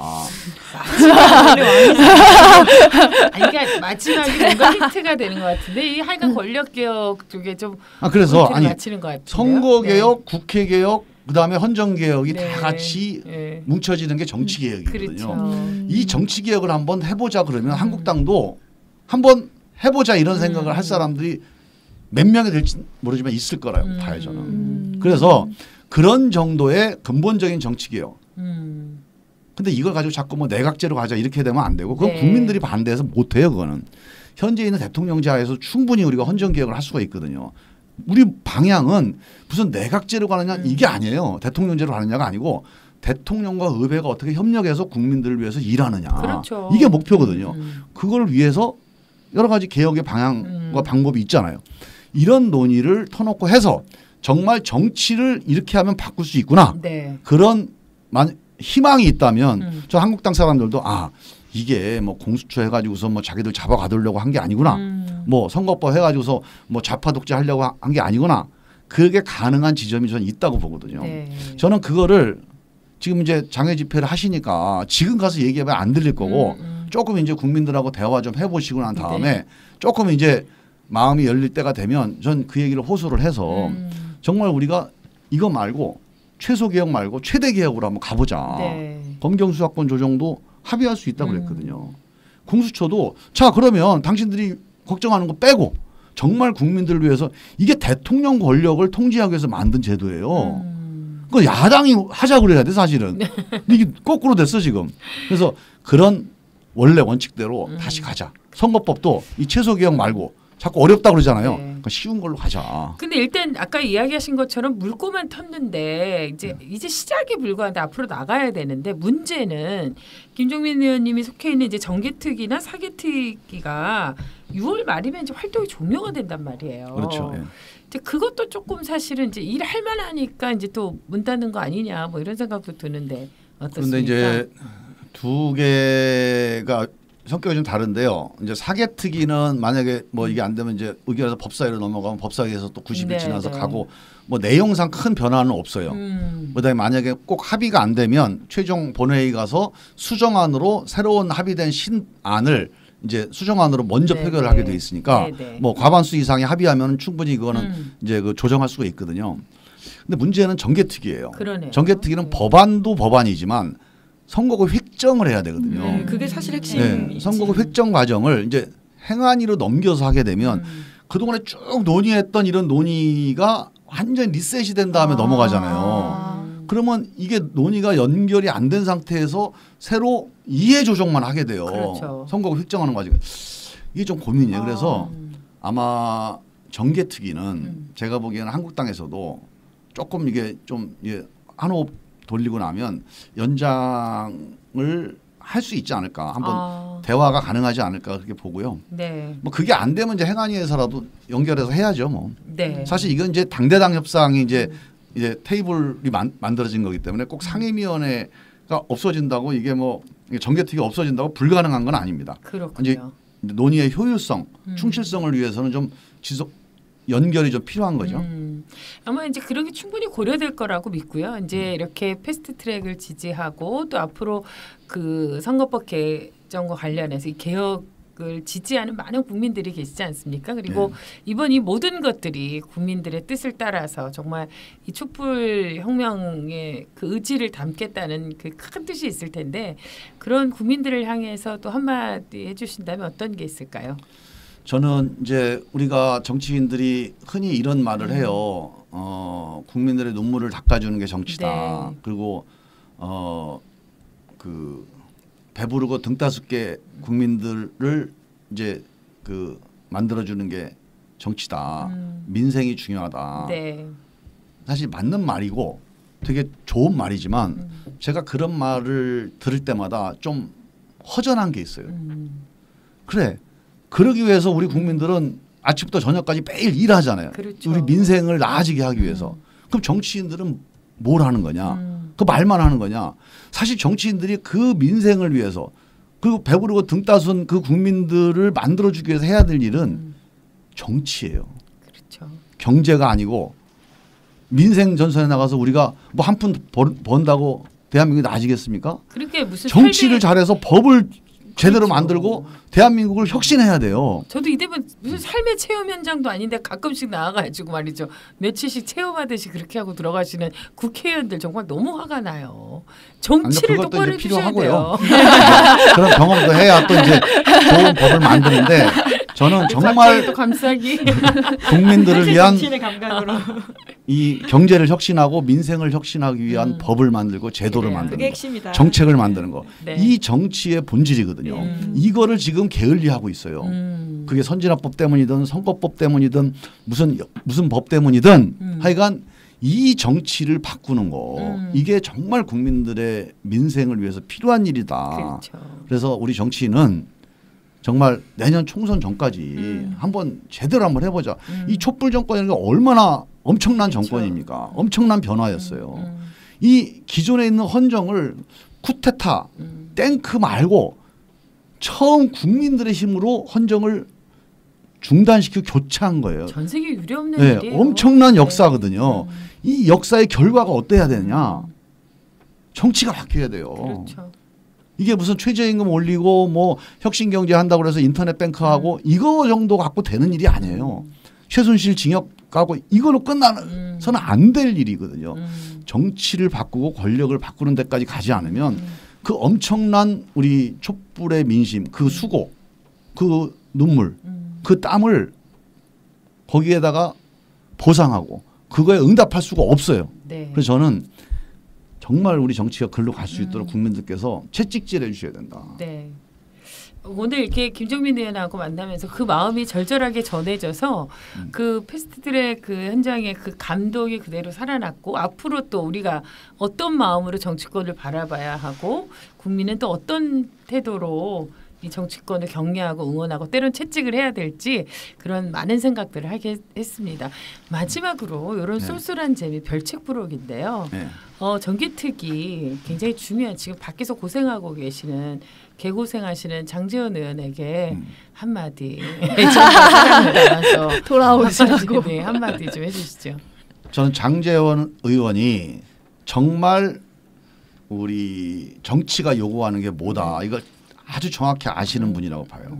아니, 그러니까 마지막에 뭔가 힌트가 되는 것 같은데 이 하여간 권력개혁 쪽에 좀 그래서 아니 맞히는 것 같은데요. 선거개혁, 네. 국회개혁, 그다음에 헌정개혁이 네. 다 같이 네. 뭉쳐지는 게 정치개혁이거든요. 그렇죠. 이 정치개혁을 한번 해보자 그러면 한국당도 한번 해보자 이런 생각을 할 사람들이 몇 명이 될지 모르지만 있을 거라고 봐요 저는. 그래서 그런 정도의 근본적인 정치개혁. 근데 이걸 가지고 자꾸 뭐 내각제로 가자 이렇게 되면 안 되고 그건 네. 국민들이 반대해서 못 해요 그거는. 현재 있는 대통령제 하에서 충분히 우리가 헌정개혁을 할 수가 있거든요. 우리 방향은 무슨 내각제로 가느냐 이게 아니에요. 대통령제로 가느냐가 아니고 대통령과 의회가 어떻게 협력해서 국민들을 위해서 일하느냐. 그렇죠. 이게 목표거든요. 그걸 위해서 여러 가지 개혁의 방향과 방법이 있잖아요. 이런 논의를 터놓고 해서 정말 정치를 이렇게 하면 바꿀 수 있구나. 네. 그런 희망이 있다면 저 한국당 사람들도 아 이게 뭐 공수처 해가지고서 뭐 자기들 잡아가두려고 한 게 아니구나. 뭐 선거법 해가지고서 뭐 좌파 독재 하려고 한 게 아니구나. 그게 가능한 지점이 저는 있다고 보거든요. 네. 저는 그거를 지금 이제 장외 집회를 하시니까 지금 가서 얘기하면 안 들릴 거고 조금 이제 국민들하고 대화 좀 해보시고 난 다음에 네. 조금 이제 마음이 열릴 때가 되면 전 그 얘기를 호소를 해서 정말 우리가 이거 말고 최소 개혁 말고 최대 개혁으로 한번 가보자. 네. 검경 수사권 조정도 합의할 수 있다고 그랬거든요. 공수처도 자 그러면 당신들이 걱정하는 거 빼고 정말 국민들을 위해서 이게 대통령 권력을 통제하기 위해서 만든 제도예요. 그 야당이 하자 그래야 돼 사실은. 근데 이게 거꾸로 됐어 지금. 그래서 그런 원래 원칙대로 다시 가자. 선거법도 이 최소 개혁 말고 자꾸 어렵다 그러잖아요. 네. 그러니까 쉬운 걸로 가자. 근데 일단 아까 이야기하신 것처럼 물꼬만 텄는데 이제 시작에 불과한데 앞으로 나가야 되는데 문제는 김종민 의원님이 속해 있는 이제 정개특위나 사개특위가 6월 말이면 이제 활동이 종료가 된단 말이에요. 그렇죠. 예. 이제 그것도 조금 사실은 이제 일할 만하니까 이제 또 문 닫는 거 아니냐 뭐 이런 생각도 드는데 어떻습니까? 그런데 이제 두 개가 성격이 좀 다른데요. 이제 사개특위는 만약에 뭐 이게 안 되면 이제 의결해서 법사위로 넘어가면 법사위에서 또 90일 네, 지나서 네. 가고 뭐 내용상 큰 변화는 없어요. 그다음에 만약에 꼭 합의가 안 되면 최종 본회의 가서 수정안으로 새로운 합의된 신안을 이제 수정안으로 먼저 네, 표결을 네. 하게 돼 있으니까 네, 네. 뭐 과반수 이상이 합의하면 충분히 그거는 이제 그 조정할 수가 있거든요. 근데 문제는 정개특위예요. 그러네요. 정개특위는 네. 법안도 법안이지만 선거구 획정을 해야 되거든요. 네, 그게 사실 핵심. 네, 선거구 획정 과정을 이제 행안위로 넘겨서 하게 되면 그동안에 쭉 논의했던 이런 논의가 완전히 리셋이 된 다음에 넘어가잖아요. 그러면 이게 논의가 연결이 안 된 상태에서 새로 이해 조정만 하게 돼요. 그렇죠. 선거구 획정하는 과정. 이게 좀 고민이에요. 그래서 아마 정개특위는 제가 보기에는 한국당에서도 조금 이게 좀 한 호흡 돌리고 나면 연장을 할 수 있지 않을까. 한번 대화가 가능하지 않을까 그렇게 보고요. 네. 뭐 그게 안 되면 이제 행안위에서라도 연결해서 해야죠. 뭐. 네. 사실 이건 이제 당대당 협상이 이제 테이블이 만들어진 거기 때문에 꼭 상임위원회가 없어진다고 이게 뭐 정개특위가 없어진다고 불가능한 건 아닙니다. 그렇군요. 이제 논의의 효율성, 충실성을 위해서는 좀 연결이 좀 필요한 거죠. 아마 이제 그런 게 충분히 고려될 거라고 믿고요. 이제 이렇게 패스트트랙을 지지하고 또 앞으로 그 선거법 개정과 관련해서 이 개혁을 지지하는 많은 국민들이 계시지 않습니까? 그리고 이번 이 모든 것들이 국민들의 뜻을 따라서 정말 이 촛불 혁명의 그 의지를 담겠다는 그 큰 뜻이 있을 텐데 그런 국민들을 향해서 또 한마디 해주신다면 어떤 게 있을까요? 저는 이제 우리가 정치인들이 흔히 이런 말을 해요. 국민들의 눈물을 닦아주는 게 정치다. 네. 그리고 그 배부르고 등 따숩게 국민들을 이제 그 만들어주는 게 정치다. 민생이 중요하다. 네. 사실 맞는 말이고 되게 좋은 말이지만 제가 그런 말을 들을 때마다 좀 허전한 게 있어요. 그래. 그러기 위해서 우리 국민들은 아침부터 저녁까지 매일 일하잖아요. 그렇죠. 우리 민생을 나아지게 하기 위해서. 그럼 정치인들은 뭘 하는 거냐? 그 말만 하는 거냐? 사실 정치인들이 그 민생을 위해서 그리고 배부르고 등 따순 그 국민들을 만들어주기 위해서 해야 될 일은 정치예요. 그렇죠. 경제가 아니고 민생 전선에 나가서 우리가 뭐 한 푼 번다고 대한민국이 나아지겠습니까? 그렇게 무슨 정치를 잘해서 법을 제대로 만들고 대한민국을 혁신해야 돼요. 저도 이때면 무슨 삶의 체험 현장도 아닌데 가끔씩 나와가지고 말이죠. 며칠씩 체험하듯이 그렇게 하고 들어가시는 국회의원들 정말 너무 화가 나요. 정치를 아니요, 똑바로 해주셔야 돼요. 그런 경험도 해야 또 이제 좋은 법을 만드는데 저는 정말 또 감싸기 국민들을 위한 정치인의 감각으로 이 경제를 혁신하고 민생을 혁신하기 위한 법을 만들고 제도를 만드는 그게 거. 핵심이다. 정책을 만드는 거. 네. 이 정치의 본질이거든요. 이거를 지금 게을리하고 있어요. 그게 선진화법 때문이든 선거법 때문이든 무슨 법 때문이든 하여간 이 정치를 바꾸는 거 이게 정말 국민들의 민생을 위해서 필요한 일이다. 그렇죠. 그래서 우리 정치인은 정말 내년 총선 전까지 한번 제대로 한번 해보자. 이 촛불 정권이라는 게 얼마나 엄청난 그렇죠. 정권입니까? 엄청난 변화였어요. 이 기존에 있는 헌정을 쿠데타, 탱크 말고 처음 국민들의 힘으로 헌정을 중단시키고 교체한 거예요. 전 세계 유례없는 네, 일이에요. 엄청난 역사거든요. 이 역사의 결과가 어때야 되느냐? 정치가 바뀌어야 돼요. 그렇죠. 이게 무슨 최저임금 올리고 뭐 혁신 경제 한다고 해서 인터넷 뱅크하고 이거 정도 갖고 되는 일이 아니에요. 최순실 징역 가고 이걸로 끝나서는 안 될 일이거든요. 정치를 바꾸고 권력을 바꾸는 데까지 가지 않으면 그 엄청난 우리 촛불의 민심, 그 수고, 그 눈물, 그 땀을 거기에다가 보상하고 그거에 응답할 수가 없어요. 네. 그래서 저는 정말 우리 정치가 글로 갈 수 있도록 국민들께서 채찍질 해주셔야 된다. 네. 오늘 이렇게 김정민 의원하고 만나면서 그 마음이 절절하게 전해져서 그 패스트트랙 그 현장의 그 감동이 그대로 살아났고 앞으로 또 우리가 어떤 마음으로 정치권을 바라봐야 하고 국민은 또 어떤 태도로 이 정치권을 격려하고 응원하고 때론 채찍을 해야 될지 그런 많은 생각들을 하게 했습니다. 마지막으로 이런 쏠쏠한 재미 별책 부록인데요. 네. 정기특위 굉장히 중요한 지금 밖에서 고생하고 계시는 개고생하시는 장제원 의원에게 한마디 사랑을 담아서 돌아오시라고 네, 한마디 좀 해주시죠. 저는 장제원 의원이 정말 우리 정치가 요구하는 게 뭐다 이걸 아주 정확히 아시는 분이라고 봐요.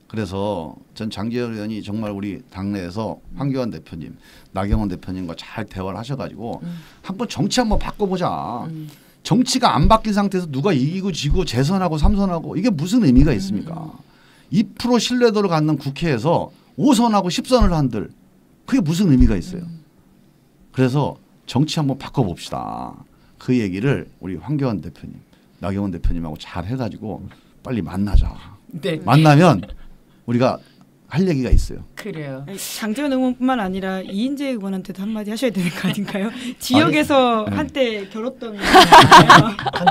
그래서 전 장제원 의원이 정말 우리 당내에서 황교안 대표님, 나경원 대표님과 잘 대화를 하셔가지고 한번 정치 한번 바꿔보자. 정치가 안 바뀐 상태에서 누가 이기고 지고 재선하고 삼선하고 이게 무슨 의미가 있습니까? 2% 신뢰도를 갖는 국회에서 5선하고 10선을 한들 그게 무슨 의미가 있어요? 그래서 정치 한번 바꿔봅시다. 그 얘기를 우리 황교안 대표님, 나경원 대표님하고 잘 해가지고 빨리 만나자. 네. 만나면 우리가 할 얘기가 있어요. 그래요. 장제원 의원뿐만 아니라 이인재 의원한테도 한마디 하셔야 되는 거 아닌가요? 지역에서 한때 겨뤘던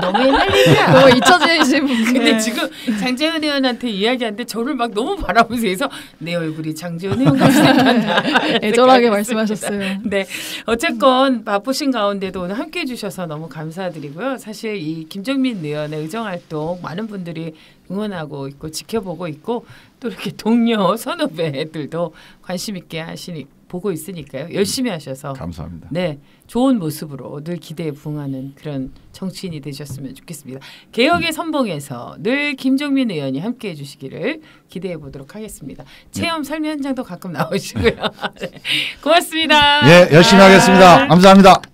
너무 옛날 얘기야. 너무 잊혀지신 분. 근데 지금 장제원 의원한테 이야기하는데 저를 막 너무 바라보면서 내 얼굴이 장제원 의원 같이 생겼나. 애절하게 말씀하셨어요. 네, 어쨌건 바쁘신 가운데도 오늘 함께해 주셔서 너무 감사드리고요. 사실 이 김정민 의원의 의정활동 많은 분들이 응원하고 있고 지켜보고 있고 또 이렇게 동료 선후배들도 관심 있게 보고 있으니까요. 열심히 하셔서 감사합니다. 네, 좋은 모습으로 늘 기대에 부응하는 그런 정치인이 되셨으면 좋겠습니다. 개혁의 선봉에서 늘 김종민 의원이 함께해 주시기를 기대해 보도록 하겠습니다. 체험 삶의 현장도 가끔 나오시고요. 네. 고맙습니다. 예, 열심히 하겠습니다. 감사합니다.